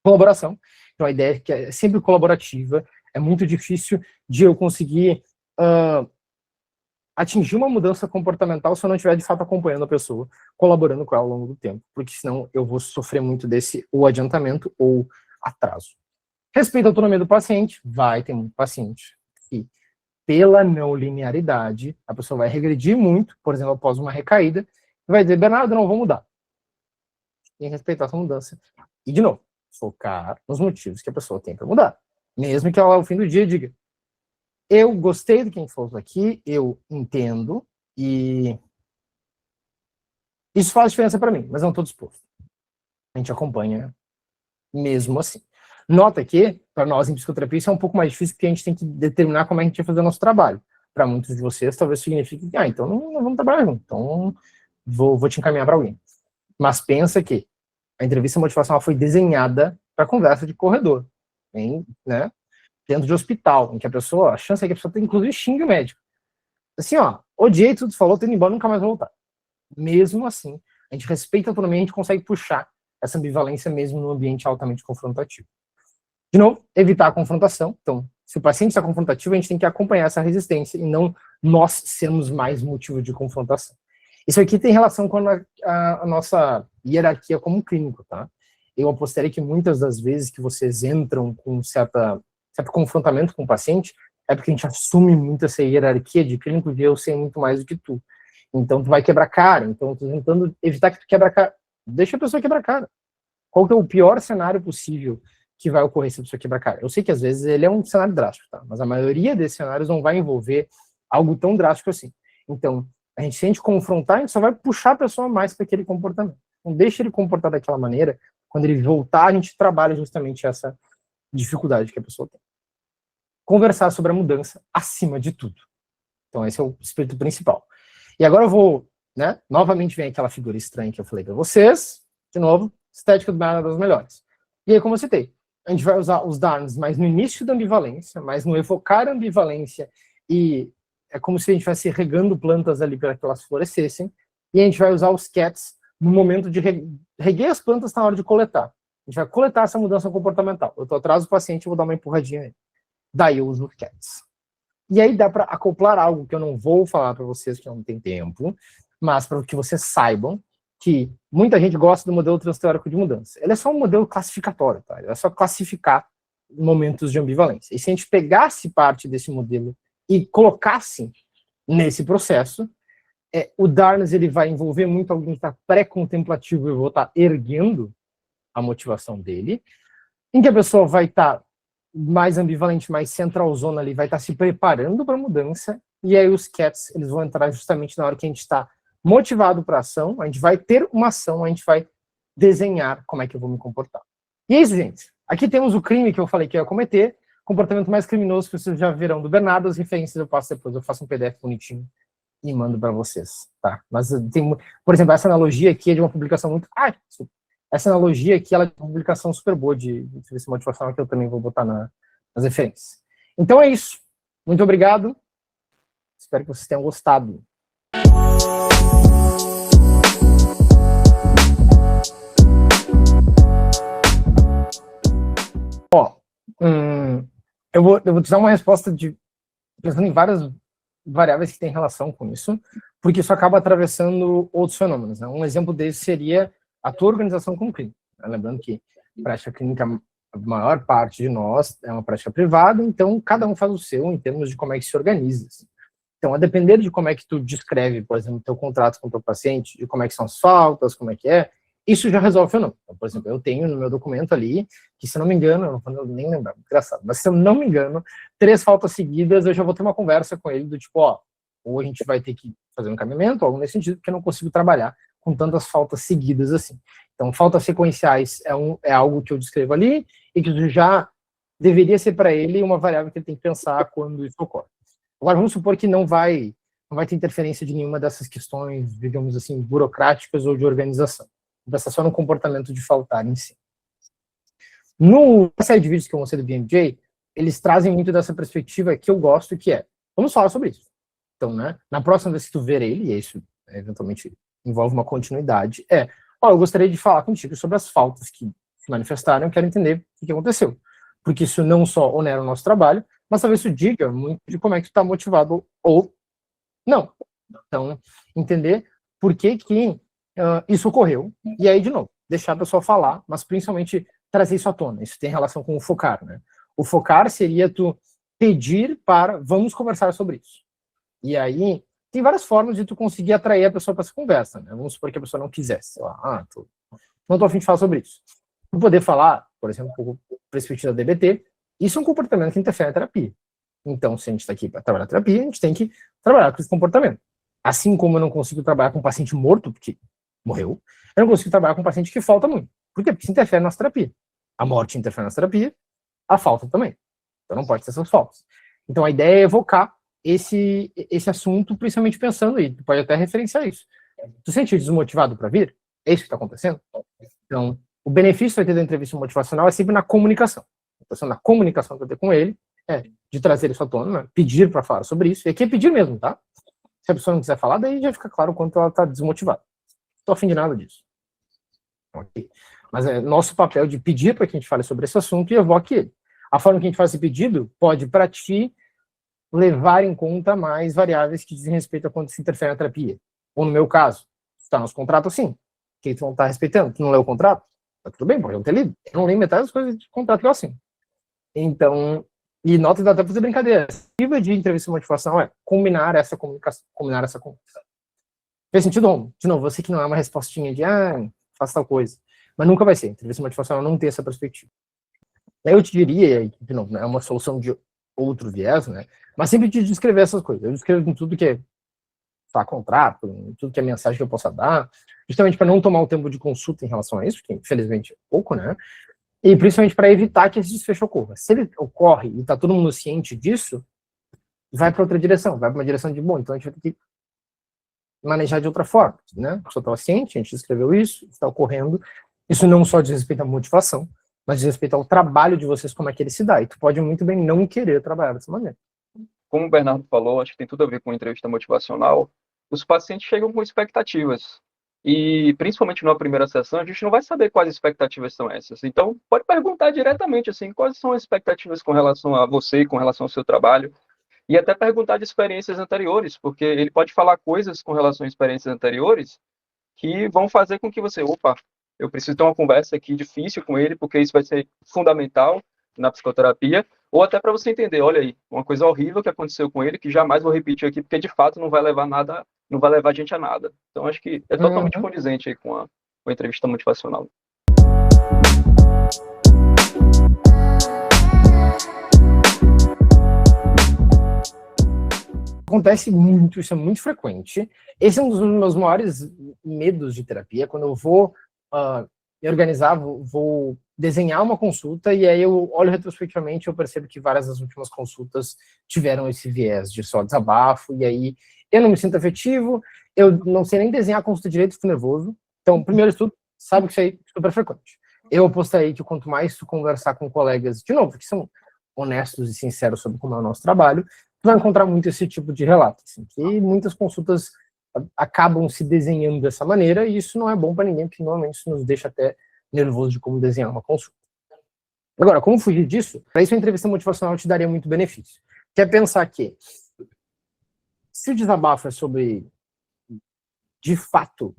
Speaker 3: Colaboração. Então, a ideia é que é sempre colaborativa. É muito difícil de eu conseguir atingir uma mudança comportamental se eu não estiver, de fato, acompanhando a pessoa, colaborando com ela ao longo do tempo. Porque senão eu vou sofrer muito desse ou adiantamento ou atraso. Respeito à autonomia do paciente. Vai ter muito paciente que, pela não linearidade, a pessoa vai regredir muito, por exemplo, após uma recaída, e vai dizer, Bernardo, não vou mudar. Tem que respeitar essa mudança. E, de novo, focar nos motivos que a pessoa tem para mudar. Mesmo que ela, ao fim do dia, diga, eu gostei de quem falou aqui, eu entendo, e isso faz diferença para mim, mas não estou disposto. A gente acompanha mesmo assim. Nota que, para nós em psicoterapia, isso é um pouco mais difícil, porque a gente tem que determinar como é que a gente vai fazer o nosso trabalho. Para muitos de vocês, talvez signifique, então não vamos trabalhar junto, então vou te encaminhar para alguém. Mas pensa que a entrevista motivacional foi desenhada para conversa de corredor, né? Dentro de hospital, em que a chance é que a pessoa inclusive xinga o médico. Assim, odiei tudo que falou, tô indo embora, nunca mais vou voltar. Mesmo assim, a gente respeita a autonomia, a gente consegue puxar essa ambivalência mesmo no ambiente altamente confrontativo. De novo, evitar a confrontação. Então, se o paciente está confrontativo, a gente tem que acompanhar essa resistência e não nós sermos mais motivo de confrontação. Isso aqui tem relação com a nossa hierarquia como clínico, tá? Eu apostaria que muitas das vezes que vocês entram com certo confrontamento com o paciente, é porque a gente assume muito essa hierarquia de clínico de eu sei muito mais do que tu. Então, tu vai quebrar cara. Então, eu tô tentando evitar que tu quebra cara. Deixa a pessoa quebrar cara. Qual que é o pior cenário possível que vai ocorrer se a pessoa quebrar cara? Eu sei que às vezes ele é um cenário drástico, tá? Mas a maioria desses cenários não vai envolver algo tão drástico assim. Então, se a gente confrontar, a gente só vai puxar a pessoa mais para aquele comportamento. Não deixa ele comportar daquela maneira. Quando ele voltar, a gente trabalha justamente essa dificuldade que a pessoa tem. Conversar sobre a mudança acima de tudo. Então, esse é o espírito principal. E agora eu vou, né? Novamente vem aquela figura estranha que eu falei para vocês. De novo, estética do Bernardo das melhores. E aí, como eu citei, a gente vai usar os Darns mais no início da ambivalência, mais no evocar a ambivalência, e é como se a gente estivesse regando plantas ali para que elas florescessem, e a gente vai usar os Cats no momento de reguei as plantas na hora de coletar. A gente vai coletar essa mudança comportamental. Eu estou atrás do paciente, eu vou dar uma empurradinha nele. Daí eu uso os Cats. E aí dá para acoplar algo que eu não vou falar para vocês, que não tem tempo, mas para que vocês saibam que muita gente gosta do modelo transteórico de mudança. Ele é só um modelo classificatório, tá? Ele é só classificar momentos de ambivalência. E se a gente pegasse parte desse modelo e colocasse nesse processo, o Darnes ele vai envolver muito alguém que está pré-contemplativo e vou estar erguendo a motivação dele, em que a pessoa vai estar mais ambivalente, mais centralzona ali, vai estar se preparando para a mudança, e aí os Cats eles vão entrar justamente na hora que a gente está motivado para ação, a gente vai ter uma ação, a gente vai desenhar como é que eu vou me comportar. E é isso, gente. Aqui temos o crime que eu falei que eu ia cometer, comportamento mais criminoso que vocês já verão do Bernardo, as referências eu passo depois, eu faço um PDF bonitinho e mando para vocês, tá? Mas tem, por exemplo, essa analogia aqui é de uma publicação muito... essa analogia aqui ela é de uma publicação super boa de serviço motivacional que eu também vou botar nas referências. Então é isso. Muito obrigado. Espero que vocês tenham gostado. Eu vou te dar uma resposta pensando em várias variáveis que têm relação com isso, porque isso acaba atravessando outros fenômenos, né? Um exemplo desse seria a tua organização como clínica. Lembrando que a prática clínica, a maior parte de nós é uma prática privada, então cada um faz o seu em termos de como é que se organiza. Então, a depender de como é que tu descreve, por exemplo, teu contrato com o teu paciente, de como é que são as faltas, como é que é, isso já resolve ou não. Então, por exemplo, eu tenho no meu documento ali, que se não me engano, eu não vou nem lembrar, engraçado, mas se eu não me engano, 3 faltas seguidas, eu já vou ter uma conversa com ele do tipo, ó, ou a gente vai ter que fazer um encaminhamento, algo nesse sentido, porque eu não consigo trabalhar com tantas faltas seguidas assim. Então, faltas sequenciais é algo que eu descrevo ali, e que já deveria ser para ele uma variável que ele tem que pensar quando isso ocorre. Agora, vamos supor que não vai ter interferência de nenhuma dessas questões, digamos assim, burocráticas ou de organização. Vai ser só no comportamento de faltar em si. Na série de vídeos que eu mostrei do BMJ, eles trazem muito dessa perspectiva que eu gosto, que é, vamos falar sobre isso. Então, né, na próxima vez que tu ver ele, e isso eventualmente envolve uma continuidade, eu gostaria de falar contigo sobre as faltas que se manifestaram, eu quero entender o que aconteceu. Porque isso não só onera o nosso trabalho, mas talvez isso diga muito de como é que tu está motivado ou não. Então, entender por que isso ocorreu, e aí, de novo, deixar a pessoa falar, mas principalmente trazer isso à tona. Isso tem relação com o focar, né? O focar seria tu pedir para, vamos conversar sobre isso. E aí, tem várias formas de tu conseguir atrair a pessoa para essa conversa, né? Vamos supor que a pessoa não quisesse, sei lá, não tô a fim de falar sobre isso. Tu poder falar, por exemplo, com perspectiva da DBT, isso é um comportamento que interfere na terapia. Então, se a gente está aqui para trabalhar terapia, a gente tem que trabalhar com esse comportamento. Assim como eu não consigo trabalhar com um paciente morto, porque morreu, eu não consigo trabalhar com um paciente que falta muito. Por quê? Porque isso interfere na nossa terapia. A morte interfere na nossa terapia, a falta também. Então não pode ter essas faltas. Então a ideia é evocar esse assunto, principalmente pensando aí. Tu pode até referenciar isso. Tu se sente desmotivado para vir? É isso que está acontecendo? Então, o benefício que vai ter da entrevista motivacional é sempre na comunicação. Então, na comunicação que eu tenho com ele, de trazer isso à tona, né? Pedir para falar sobre isso. E aqui é pedir mesmo, tá? Se a pessoa não quiser falar, daí já fica claro o quanto ela está desmotivada. Não estou a fim de nada disso. Okay. Mas é nosso papel de pedir para que a gente fale sobre esse assunto e evoque ele. A forma que a gente faz esse pedido pode, para ti, levar em conta mais variáveis que dizem respeito a quando se interfere na terapia. Ou no meu caso, está nos contratos assim. Que tu não está respeitando, tu não leu o contrato? Tá tudo bem, pode não ter lido. Eu não leio metade das coisas de contrato que eu assino. Então, e nota dá até para fazer brincadeira. A perspectiva de entrevista de motivação é combinar essa comunicação. Fez sentido, Romulo? De novo, você que não é uma respostinha de faça tal coisa. Mas nunca vai ser. Entrevista motivacional não tem essa perspectiva. Aí eu te diria, de novo, né, é uma solução de outro viés, né? Mas sempre te descrever essas coisas. Eu descrevo em tudo que é contrato, em tudo que é mensagem que eu possa dar, justamente para não tomar o tempo de consulta em relação a isso, que infelizmente é pouco, né? E principalmente para evitar que esse desfecho ocorra. Se ele ocorre e está todo mundo ciente disso, vai para outra direção, vai para uma direção de, bom, então a gente vai ter que manejar de outra forma, né? A pessoa estava ciente, a gente escreveu isso, está ocorrendo. Isso não só diz respeito à motivação, mas diz respeito ao trabalho de vocês, como é que ele se dá. E tu pode muito bem não querer trabalhar dessa maneira.
Speaker 1: Como o Bernardo falou, acho que tem tudo a ver com entrevista motivacional. Os pacientes chegam com expectativas. E, principalmente na primeira sessão, a gente não vai saber quais expectativas são essas. Então, pode perguntar diretamente, assim, quais são as expectativas com relação a você, com relação ao seu trabalho. E até perguntar de experiências anteriores, porque ele pode falar coisas com relação a experiências anteriores que vão fazer com que você, eu preciso ter uma conversa aqui difícil com ele, porque isso vai ser fundamental na psicoterapia, ou até para você entender, olha aí, uma coisa horrível que aconteceu com ele, que jamais vou repetir aqui, porque de fato não vai levar a gente a nada. Então acho que é totalmente condizente aí com a entrevista motivacional.
Speaker 3: Acontece muito, isso é muito frequente. Esse é um dos meus maiores medos de terapia, quando eu vou me organizar, vou desenhar uma consulta, e aí eu olho retrospectivamente e eu percebo que várias das últimas consultas tiveram esse viés de só desabafo, e aí eu não me sinto afetivo, eu não sei nem desenhar a consulta direito, fico nervoso. Então, primeiro de tudo, sabe que isso aí é super frequente. Eu apostaria que quanto mais tu conversar com colegas, de novo, que são honestos e sinceros sobre como é o nosso trabalho, tu vai encontrar muito esse tipo de relato, assim, que muitas consultas acabam se desenhando dessa maneira, e isso não é bom para ninguém, porque normalmente isso nos deixa até nervoso de como desenhar uma consulta. Agora, como fugir disso? Para isso, a entrevista motivacional te daria muito benefício. Que é pensar que, se o desabafo é sobre, de fato,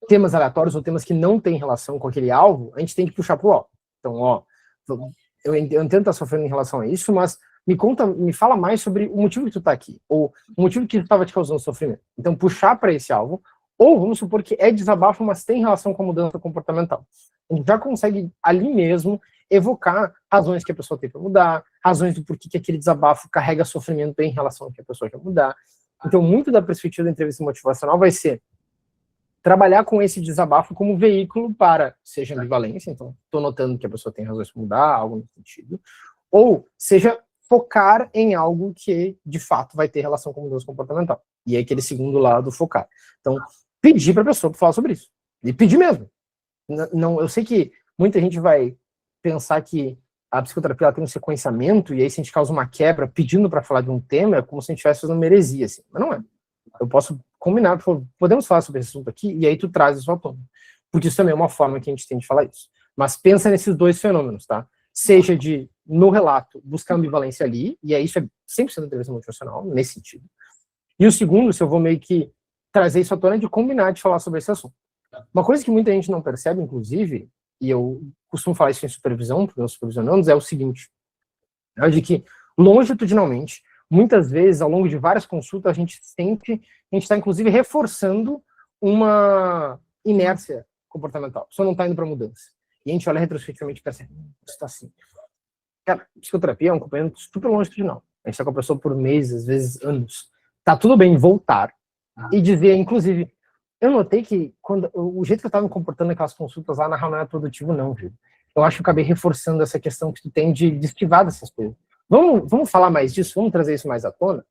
Speaker 3: temas aleatórios ou temas que não têm relação com aquele alvo, a gente tem que puxar pro ó. Então, eu entendo estar sofrendo em relação a isso, mas me fala mais sobre o motivo que tu tá aqui, ou o motivo que estava te causando sofrimento. Então, puxar para esse alvo, ou vamos supor que é desabafo, mas tem relação com a mudança comportamental. A gente já consegue ali mesmo evocar razões que a pessoa tem para mudar, razões do porquê que aquele desabafo carrega sofrimento em relação ao que a pessoa quer mudar. Então, muito da perspectiva da entrevista motivacional vai ser trabalhar com esse desabafo como veículo para, seja ambivalência, então estou notando que a pessoa tem razões para mudar, algo nesse sentido, ou seja, focar em algo que, de fato, vai ter relação com mudança comportamental. E é aquele segundo lado, focar. Então, pedir para a pessoa para falar sobre isso. E pedir mesmo. Não, eu sei que muita gente vai pensar que a psicoterapia tem um sequenciamento, e aí se a gente causa uma quebra pedindo para falar de um tema, é como se a gente estivesse fazendo uma heresia, assim. Mas não é. Eu posso combinar, podemos falar sobre esse assunto aqui, e aí tu traz isso à tona. Porque isso também é uma forma que a gente tem de falar isso. Mas pensa nesses dois fenômenos, tá? Seja de, no relato, buscar ambivalência ali, e aí isso é 100% entrevista motivacional, nesse sentido. E o segundo, se eu vou meio que trazer isso à tona, é de combinar de falar sobre esse assunto. Uma coisa que muita gente não percebe, inclusive, e eu costumo falar isso em supervisão, para os meus supervisionandos, é o seguinte, é de que, longitudinalmente, muitas vezes, ao longo de várias consultas, a gente está, inclusive, reforçando uma inércia comportamental. A pessoa não está indo para mudança. E a gente olha retrospectivamente e percebe, isso está assim. Cara, psicoterapia é um acompanhamento super longitudinal. A gente está com a pessoa por meses, às vezes anos. Tá tudo bem voltar e dizer, inclusive, eu notei que o jeito que eu estava me comportando naquelas consultas lá, na real, não era produtivo, não, viu? Eu acho que eu acabei reforçando essa questão que tu tem de esquivar dessas coisas. Vamos falar mais disso? Vamos trazer isso mais à tona?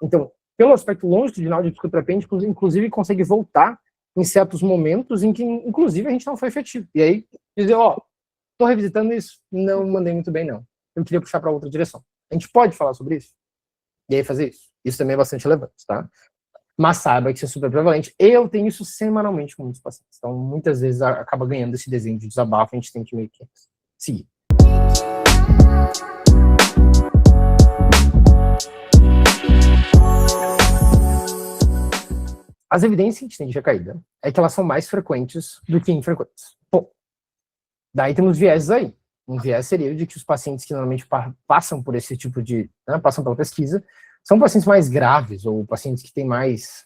Speaker 3: Então, pelo aspecto longitudinal de psicoterapia, a gente, inclusive, consegue voltar em certos momentos em que, inclusive, a gente não foi efetivo. E aí, dizer, tô revisitando isso, não mandei muito bem, não. Eu queria puxar para outra direção. A gente pode falar sobre isso? E aí fazer isso? Isso também é bastante relevante, tá? Mas saiba que isso é super prevalente. Eu tenho isso semanalmente com muitos pacientes. Então, muitas vezes, acaba ganhando esse desenho de desabafo, a gente tem que meio que seguir. As evidências que a gente tem de recaída é que elas são mais frequentes do que infrequentes. Bom, daí temos vieses aí. Um viés seria o de que os pacientes que normalmente passam por esse tipo de... passam pela pesquisa, são pacientes mais graves, ou pacientes que têm mais...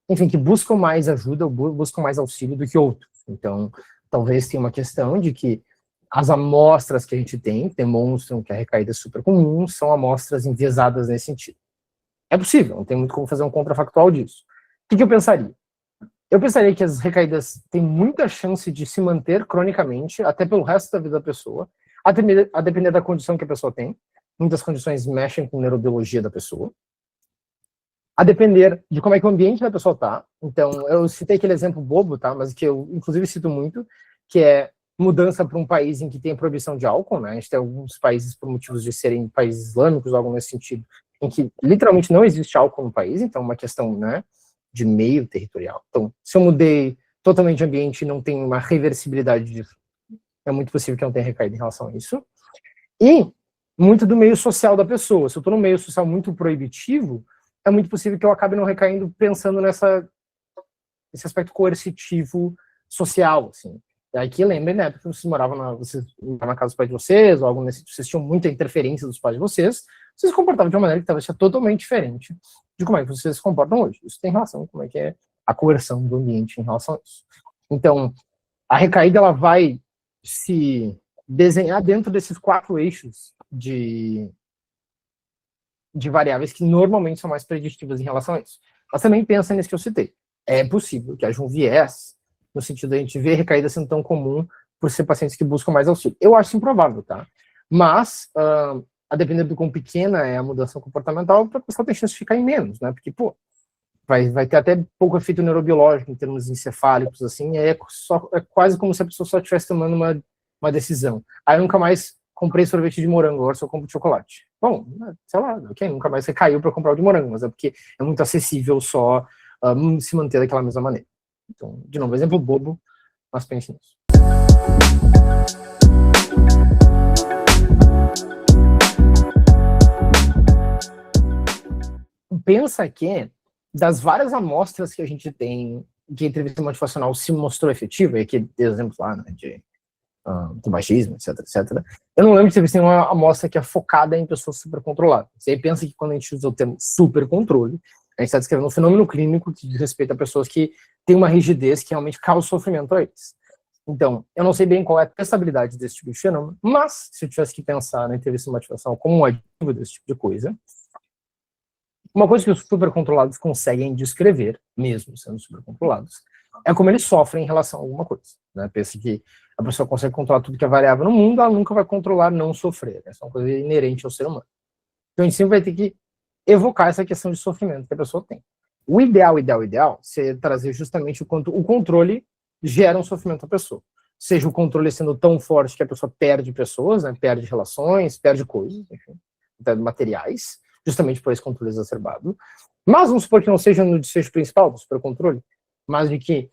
Speaker 3: enfim, que buscam mais ajuda, ou buscam mais auxílio do que outros. Então, talvez tenha uma questão de que as amostras que a gente tem, que demonstram que a recaída é super comum, são amostras enviesadas nesse sentido. É possível, não tem muito como fazer um contrafactual disso. O que eu pensaria? Eu pensaria que as recaídas têm muita chance de se manter cronicamente, até pelo resto da vida da pessoa, a depender da condição que a pessoa tem. Muitas condições mexem com a neurobiologia da pessoa. A depender de como é que o ambiente da pessoa tá. Então, eu citei aquele exemplo bobo, tá? Mas que eu, inclusive, cito muito, que é mudança para um país em que tem a proibição de álcool, né? A gente tem alguns países, por motivos de serem países islâmicos, algo nesse sentido, em que literalmente não existe álcool no país, então uma questão, né, de meio territorial. Então, se eu mudei totalmente de ambiente e não tem uma reversibilidade disso, é muito possível que eu não tenha recaído em relação a isso. E muito do meio social da pessoa. Se eu estou num meio social muito proibitivo, é muito possível que eu acabe não recaindo pensando nesse aspecto coercitivo social, assim. E aí que lembrem, né, porque vocês moravam na casa dos pais de vocês, ou algo nesse, vocês tinham muita interferência dos pais de vocês se comportavam de uma maneira que talvez seja totalmente diferente de como é que vocês se comportam hoje. Isso tem relação com como é que é a coerção do ambiente em relação a isso. Então, a recaída, ela vai se desenhar dentro desses 4 eixos de variáveis que normalmente são mais preditivas em relação a isso. Mas também pensa nisso que eu citei. É possível que haja um viés, no sentido de a gente ver recaída sendo tão comum por ser pacientes que buscam mais auxílio. Eu acho improvável, tá? Mas, a depender do quão pequena é a mudança comportamental, a pessoa tem chance de ficar em menos, né? Porque, vai ter até pouco efeito neurobiológico em termos encefálicos, assim, é quase como se a pessoa só estivesse tomando uma decisão. Aí eu nunca mais comprei sorvete de morango, agora só compro de chocolate. Bom, sei lá, ok, nunca mais recaiu para comprar o de morango, mas é porque é muito acessível só se manter daquela mesma maneira. Então, de novo, exemplo bobo, mas pense nisso. Pensa que, das várias amostras que a gente tem, que a entrevista motivacional se mostrou efetiva, e aqui exemplos lá, né, de tabagismo, etc, etc. Eu não lembro de ter visto nenhuma amostra que é focada em pessoas supercontroladas. Você pensa que quando a gente usa o termo supercontrole, a gente está descrevendo um fenômeno clínico que diz respeito a pessoas que têm uma rigidez que realmente causa sofrimento a eles. Então, eu não sei bem qual é a testabilidade desse tipo de fenômeno, mas se eu tivesse que pensar na entrevista de motivação como um aditivo desse tipo de coisa, uma coisa que os supercontrolados conseguem descrever, mesmo sendo supercontrolados, é como eles sofrem em relação a alguma coisa. Né? Pensa que a pessoa consegue controlar tudo que é variável no mundo, ela nunca vai controlar não sofrer. Essa é uma coisa inerente ao ser humano. Então a gente sempre vai ter que evocar essa questão de sofrimento que a pessoa tem. O ideal, é trazer justamente o quanto o controle gera um sofrimento à pessoa. Seja o controle sendo tão forte que a pessoa perde pessoas, né? Perde relações, perde coisas, enfim, perde materiais, justamente por esse controle exacerbado. Mas vamos supor que não seja no desfecho principal do supercontrole, mas de que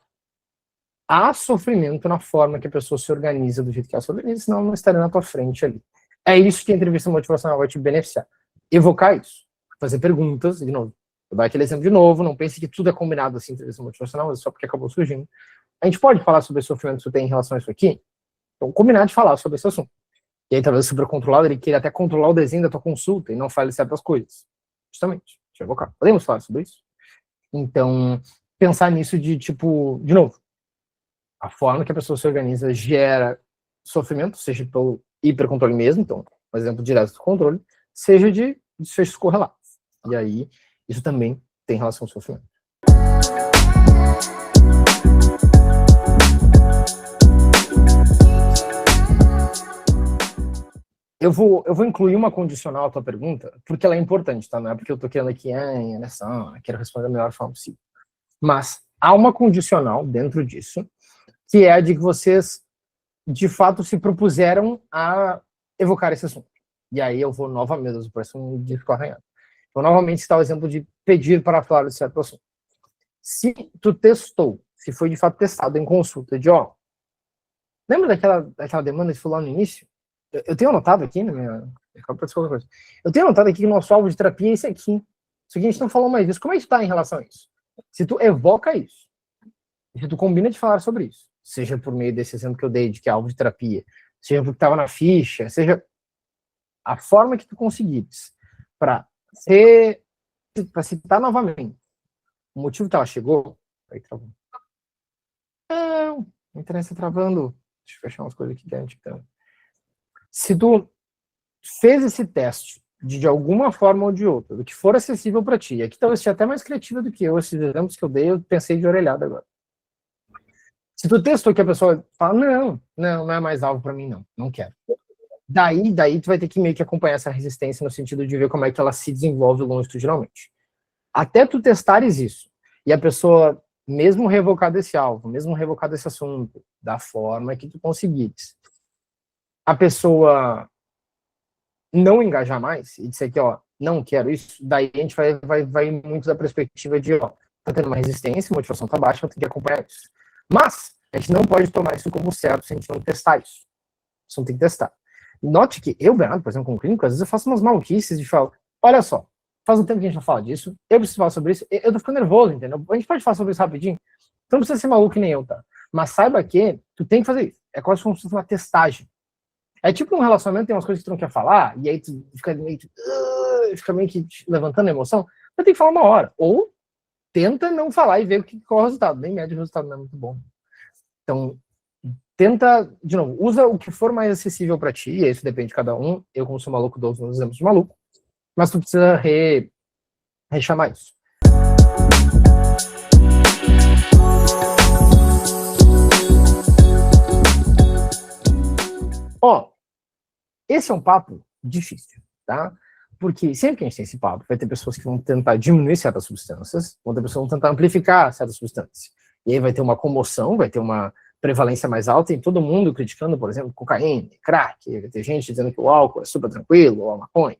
Speaker 3: há sofrimento na forma que a pessoa se organiza do jeito que ela se organiza, senão ela não estaria na tua frente ali. É isso que a entrevista motivacional vai te beneficiar. Evocar isso. Fazer perguntas, de novo. Vou dar aquele exemplo de novo, não pense que tudo é combinado assim, entrevista motivacional, mas só porque acabou surgindo. A gente pode falar sobre o sofrimento que você tem em relação a isso aqui? Então, combinar de falar sobre esse assunto. E aí, talvez o supercontrolado, ele queira até controlar o desenho da tua consulta e não fale certas coisas. Justamente. Deixa eu evocar. Podemos falar sobre isso? Então, pensar nisso de, tipo, de novo, a forma que a pessoa se organiza gera sofrimento, seja pelo hipercontrole mesmo, então, um exemplo direto do controle, seja de desfechos correlatos. E aí, isso também tem relação ao sofrimento. Eu vou incluir uma condicional à tua pergunta, porque ela é importante, tá? Não é porque eu tô querendo aqui, olha só, quero responder da melhor forma possível. Mas há uma condicional dentro disso, que é a de que vocês, de fato, se propuseram a evocar esse assunto. E aí eu vou novamente, parece um disco arranhado. Vou novamente citar o exemplo de pedir para falar de certo assunto. Se tu testou, se foi de fato testado em consulta de, lembra daquela demanda que foi lá no início? Eu tenho anotado aqui na minha... Eu tenho anotado aqui que o nosso alvo de terapia é esse aqui. Isso aqui a gente não falou mais disso. Como é que está em relação a isso? Se tu evoca isso, se tu combina de falar sobre isso, seja por meio desse exemplo que eu dei de que é alvo de terapia, seja porque estava na ficha, seja a forma que tu conseguires para citar novamente o motivo que ela chegou, aí travou. A internet está travando. Deixa eu fechar umas coisas aqui dentro. Então. Se tu fez esse teste de alguma forma ou de outra, do que for acessível para ti, aqui talvez seja até mais criativa do que eu, esses exemplos que eu dei, eu pensei de orelhada agora. Se tu testou que a pessoa fala, não é mais alvo para mim, não quero. Daí tu vai ter que meio que acompanhar essa resistência no sentido de ver como é que ela se desenvolve longitudinalmente. Até tu testares isso, e a pessoa, mesmo revocar desse alvo, mesmo revocar desse assunto, da forma que tu conseguires, a pessoa não engajar mais e dizer que, não quero isso, daí a gente vai muito da perspectiva de, tá tendo uma resistência, a motivação tá baixa, eu tenho que acompanhar isso. Mas a gente não pode tomar isso como certo se a gente não testar isso. Isso não tem que testar. Note que eu, Bernardo, por exemplo, como clínico, às vezes eu faço umas maluquices de falar, olha só, faz um tempo que a gente não fala disso, eu preciso falar sobre isso, eu tô ficando nervoso, entendeu? A gente pode falar sobre isso rapidinho? Tu não precisa ser maluco que nem eu, tá? Mas saiba que tu tem que fazer isso. É quase como se fosse uma testagem. É tipo um relacionamento, tem umas coisas que tu não quer falar, e aí tu fica meio que levantando a emoção, tu tem que falar uma hora. Ou tenta não falar e ver qual é o resultado. Nem médio o resultado não é muito bom. Então, tenta, de novo, usa o que for mais acessível para ti, e isso depende de cada um. Eu, como sou maluco, dou os meus exemplos de maluco, mas tu precisa rechamar isso. Esse é um papo difícil, tá? Porque sempre que a gente tem esse papo, vai ter pessoas que vão tentar diminuir certas substâncias, vão ter pessoas que vão tentar amplificar certas substâncias. E aí vai ter uma comoção, vai ter uma prevalência mais alta em todo mundo criticando, por exemplo, cocaína, crack, vai ter gente dizendo que o álcool é super tranquilo, ou a maconha.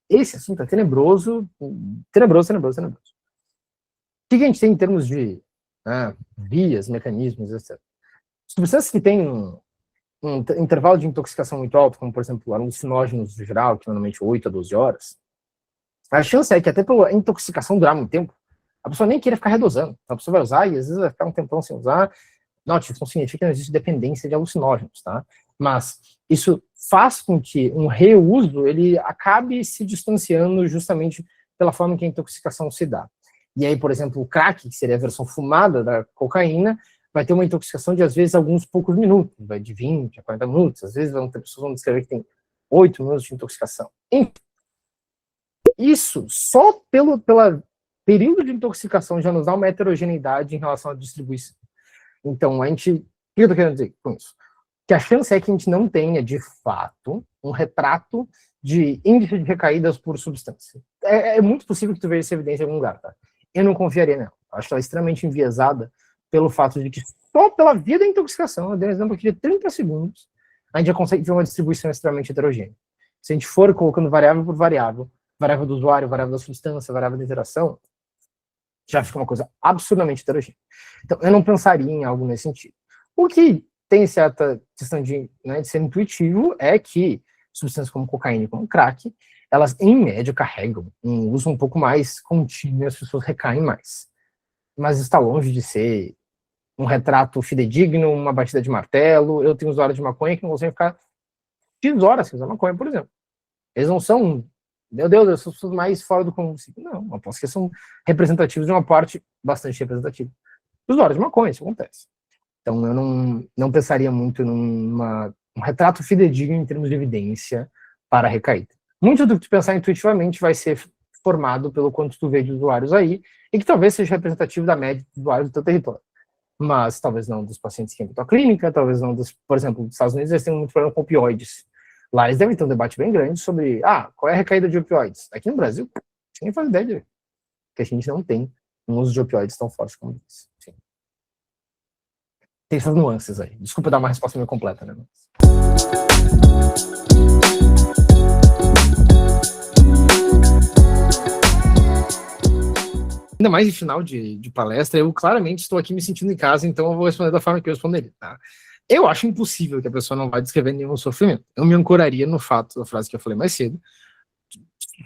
Speaker 3: Esse assunto é tenebroso. O que a gente tem em termos de vias, mecanismos, etc. Substâncias que têm um intervalo de intoxicação muito alto, como, por exemplo, alucinógenos no geral, que normalmente 8 a 12 horas, a chance é que até pela intoxicação durar muito tempo, a pessoa nem queira ficar redosando. A pessoa vai usar e às vezes vai ficar um tempão sem usar. Não, isso não significa que não existe dependência de alucinógenos, tá? Mas isso faz com que um reuso ele acabe se distanciando justamente pela forma que a intoxicação se dá. E aí, por exemplo, o crack, que seria a versão fumada da cocaína, vai ter uma intoxicação de, às vezes, alguns poucos minutos, vai de 20 a 40 minutos, às vezes vão ter pessoas que vão descrever que tem 8 minutos de intoxicação. Isso, só pelo período de intoxicação já nos dá uma heterogeneidade em relação à distribuição. Então, o que eu estou querendo dizer com isso? Que a chance é que a gente não tenha, de fato, um retrato de índice de recaídas por substância. É muito possível que tu veja essa evidência em algum lugar, tá? Eu não confiaria nela. Acho que ela é extremamente enviesada pelo fato de que só pela via da intoxicação, eu dei um exemplo aqui de 30 segundos, a gente já consegue ver uma distribuição extremamente heterogênea. Se a gente for colocando variável por variável do usuário, variável da substância, variável da interação, já fica uma coisa absurdamente heterogênea. Então, eu não pensaria em algo nesse sentido. O que tem certa questão de ser intuitivo é que substâncias como cocaína e como crack, elas, em média, carregam um uso um pouco mais contínuo e as pessoas recaem mais. Mas está longe de ser um retrato fidedigno, uma batida de martelo. Eu tenho usuários de maconha que não conseguem ficar X horas sem usar maconha, por exemplo. Eles não são, meu Deus, eu sou as pessoas mais fora do comum. Não, aposto que são representativos de uma parte bastante representativa. Os usuários de maconha, isso acontece. Então, eu não pensaria muito num retrato fidedigno em termos de evidência para a recaída. Muito do que tu pensar intuitivamente vai ser formado pelo quanto tu vê de usuários aí, e que talvez seja representativo da média de usuários do teu território. Mas talvez não dos pacientes que entram na clínica, talvez não dos, por exemplo, nos Estados Unidos eles têm muito problema com opioides. Lá eles devem ter um debate bem grande sobre, qual é a recaída de opioides? Aqui no Brasil, ninguém faz ideia de ver. Porque a gente não tem um uso de opioides tão forte como esse. Sim. Tem essas nuances aí. Desculpa dar uma resposta meio completa, né? Ainda mais em final de palestra, eu claramente estou aqui me sentindo em casa, então eu vou responder da forma que eu responderia, tá? Eu acho impossível que a pessoa não vai descrever nenhum sofrimento. Eu me ancoraria no fato da frase que eu falei mais cedo.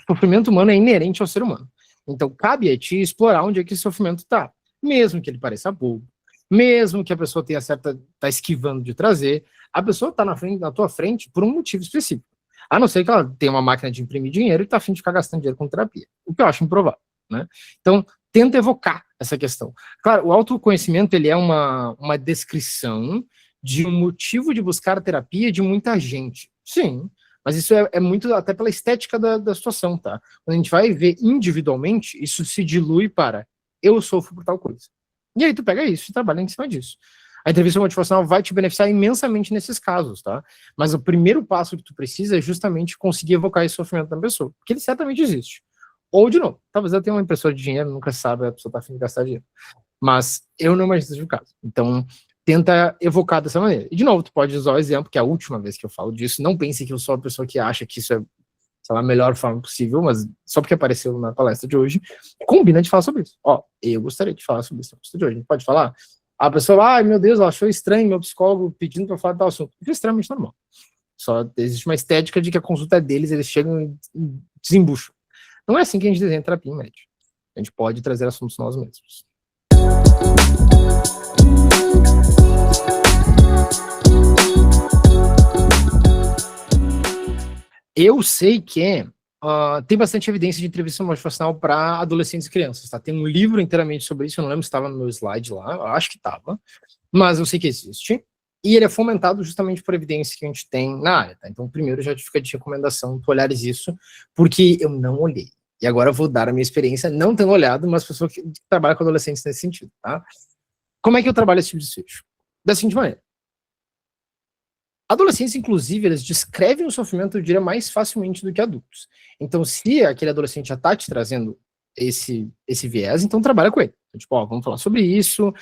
Speaker 3: O sofrimento humano é inerente ao ser humano. Então, cabe a ti explorar onde é que esse sofrimento está. Mesmo que ele pareça bobo, mesmo que a pessoa tenha tá esquivando de trazer, a pessoa está na tua frente por um motivo específico. A não ser que ela tenha uma máquina de imprimir dinheiro e está a fim de ficar gastando dinheiro com terapia. O que eu acho improvável, né? Então, tenta evocar essa questão. Claro, o autoconhecimento, ele é uma descrição de um motivo de buscar terapia de muita gente. Sim, mas isso é muito até pela estética da situação, tá? Quando a gente vai ver individualmente, isso se dilui para eu sofro por tal coisa. E aí tu pega isso e trabalha em cima disso. A entrevista motivacional vai te beneficiar imensamente nesses casos, tá? Mas o primeiro passo que tu precisa é justamente conseguir evocar esse sofrimento da pessoa, porque ele certamente existe. Ou, de novo, talvez ela tenha uma impressora de dinheiro, nunca sabe, a pessoa tá afim de gastar dinheiro. Mas eu não imagino esse caso. Então, tenta evocar dessa maneira. E, de novo, tu pode usar o exemplo, que é a última vez que eu falo disso. Não pense que eu sou a pessoa que acha que isso é, sei lá, a melhor forma possível, mas só porque apareceu na palestra de hoje, combina de falar sobre isso. Eu gostaria de falar sobre isso na palestra de hoje. A gente pode falar? A pessoa, meu Deus, ela achou estranho meu psicólogo pedindo para falar de tal assunto. Isso é extremamente normal. Só existe uma estética de que a consulta é deles, eles chegam e desembucham. Não é assim que a gente desenha terapia em média. A gente pode trazer assuntos nós mesmos. Eu sei que tem bastante evidência de entrevista motivacional para adolescentes e crianças, tá? Tem um livro inteiramente sobre isso, eu não lembro se estava no meu slide lá, eu acho que estava, mas eu sei que existe. E ele é fomentado justamente por evidência que a gente tem na área, tá? Então, primeiro, já fica de recomendação tu olhares isso, porque eu não olhei. E agora eu vou dar a minha experiência, não tendo olhado, mas pessoa que trabalha com adolescentes nesse sentido, tá? Como é que eu trabalho esse tipo de desfecho? Da seguinte maneira. Adolescentes, inclusive, eles descrevem o sofrimento, eu diria, mais facilmente do que adultos. Então, se aquele adolescente já está te trazendo esse viés, então trabalha com ele. Então, tipo, vamos falar sobre isso,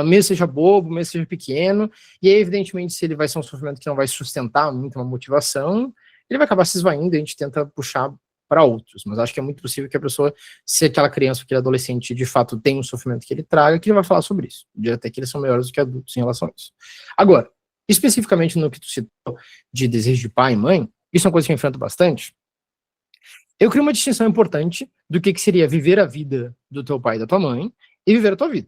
Speaker 3: mesmo seja bobo, mesmo seja pequeno, e aí, evidentemente, se ele vai ser um sofrimento que não vai sustentar muito uma motivação, ele vai acabar se esvaindo e a gente tenta puxar para outros, mas acho que é muito possível que a pessoa, se aquela criança, aquele adolescente, de fato tem um sofrimento que ele traga, que ele vai falar sobre isso. Eu diria até que eles são melhores do que adultos em relação a isso. Agora, especificamente no que tu citou de desejo de pai e mãe, isso é uma coisa que eu enfrento bastante. Eu crio uma distinção importante do que seria viver a vida do teu pai e da tua mãe e viver a tua vida.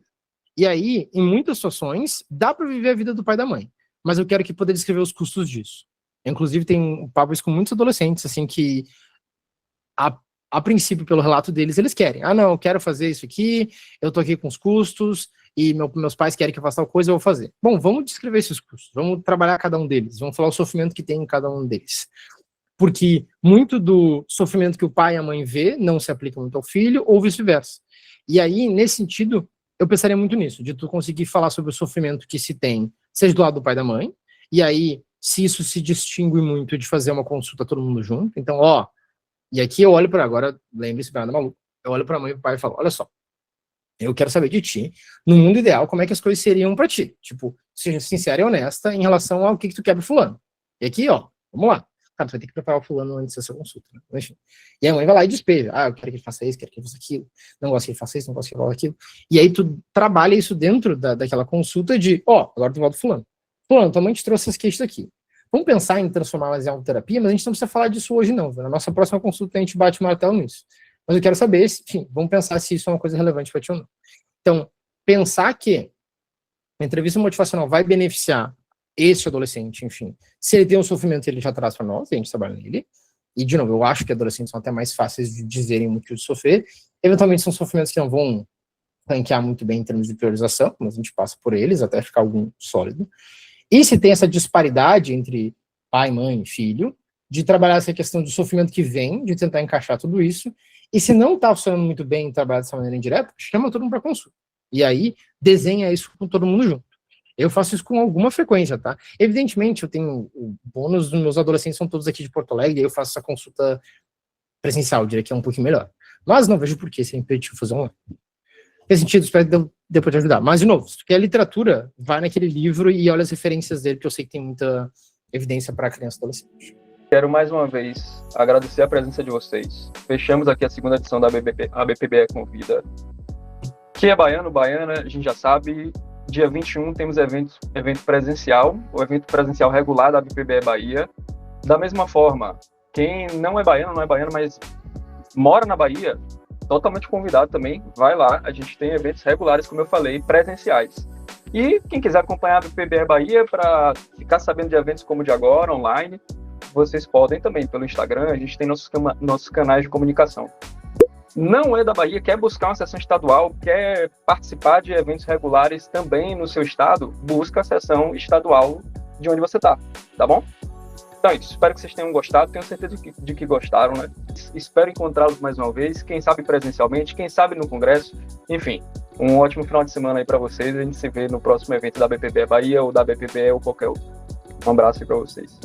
Speaker 3: E aí, em muitas situações, dá para viver a vida do pai e da mãe, mas eu quero aqui poder descrever os custos disso. Inclusive, tem papos com muitos adolescentes, assim, que a princípio, pelo relato deles, eles querem. Ah, não, eu quero fazer isso aqui, eu tô aqui com os custos, e meus pais querem que eu faça tal coisa, eu vou fazer. Bom, vamos descrever esses custos, vamos trabalhar cada um deles, vamos falar o sofrimento que tem em cada um deles. Porque muito do sofrimento que o pai e a mãe vê não se aplica muito ao filho, ou vice-versa. E aí, nesse sentido, eu pensaria muito nisso, de tu conseguir falar sobre o sofrimento que se tem, seja do lado do pai e da mãe, e aí, se isso se distingue muito de fazer uma consulta todo mundo junto, então, e aqui eu olho para agora, lembre-se, nada maluco, eu olho para a mãe e para o pai e falo, olha só, eu quero saber de ti, no mundo ideal, como é que as coisas seriam para ti? Tipo, seja sincera e honesta em relação ao que tu quer pro fulano. E aqui, vamos lá. Cara, tu vai ter que preparar o fulano antes dessa consulta, né? Enfim. E a mãe vai lá e despeja. Eu quero que ele faça isso, quero que ele faça aquilo. Não gosto que ele faça isso, não gosto que ele faça aquilo. E aí tu trabalha isso dentro daquela consulta de, agora tu volta pro fulano. Fulano, tua mãe te trouxe essas queixas aqui. Vamos pensar em transformá-las em autoterapia, mas a gente não precisa falar disso hoje, não. Na nossa próxima consulta a gente bate o martelo nisso. Mas eu quero saber, enfim, vamos pensar se isso é uma coisa relevante para ti ou não. Então, pensar que a entrevista motivacional vai beneficiar esse adolescente, enfim, se ele tem um sofrimento, ele já traz para nós, a gente trabalha nele. E, de novo, eu acho que adolescentes são até mais fáceis de dizerem o motivo de sofrer. Eventualmente, são sofrimentos que não vão ranquear muito bem em termos de priorização, mas a gente passa por eles até ficar algum sólido. E se tem essa disparidade entre pai, mãe e filho, de trabalhar essa questão do sofrimento que vem, de tentar encaixar tudo isso, e se não está funcionando muito bem trabalhar dessa maneira indireta, chama todo mundo para consulta. E aí, desenha isso com todo mundo junto. Eu faço isso com alguma frequência, tá? Evidentemente, eu tenho o bônus dos meus adolescentes, são todos aqui de Porto Alegre, e aí eu faço essa consulta presencial, eu diria que é um pouquinho melhor. Mas não vejo por que ser impeditivo fazer online. Nesse sentido, espero que dê para te ajudar. Mas, de novo, se tu quer literatura, vai naquele livro e olha as referências dele, que eu sei que tem muita evidência para criança e adolescente.
Speaker 1: Quero mais uma vez agradecer a presença de vocês. Fechamos aqui a segunda edição da BPBE Convida. Que é baiano, baiana, a gente já sabe. Dia 21 temos evento presencial, o evento presencial regular da BPBE Bahia. Da mesma forma, quem não é baiano, mas mora na Bahia, totalmente convidado também, vai lá. A gente tem eventos regulares, como eu falei, presenciais. E quem quiser acompanhar a BPBE Bahia para ficar sabendo de eventos como o de agora, online, vocês podem também pelo Instagram, a gente tem nossos canais de comunicação. Não é da Bahia, quer buscar uma sessão estadual, quer participar de eventos regulares também no seu estado, busca a sessão estadual de onde você está, tá bom? Então é isso, espero que vocês tenham gostado, tenho certeza de que gostaram, né? Espero encontrá-los mais uma vez, quem sabe presencialmente, quem sabe no congresso, enfim, um ótimo final de semana aí para vocês, a gente se vê no próximo evento da BPBE Bahia ou da BPBE ou qualquer outro. Um abraço aí para vocês.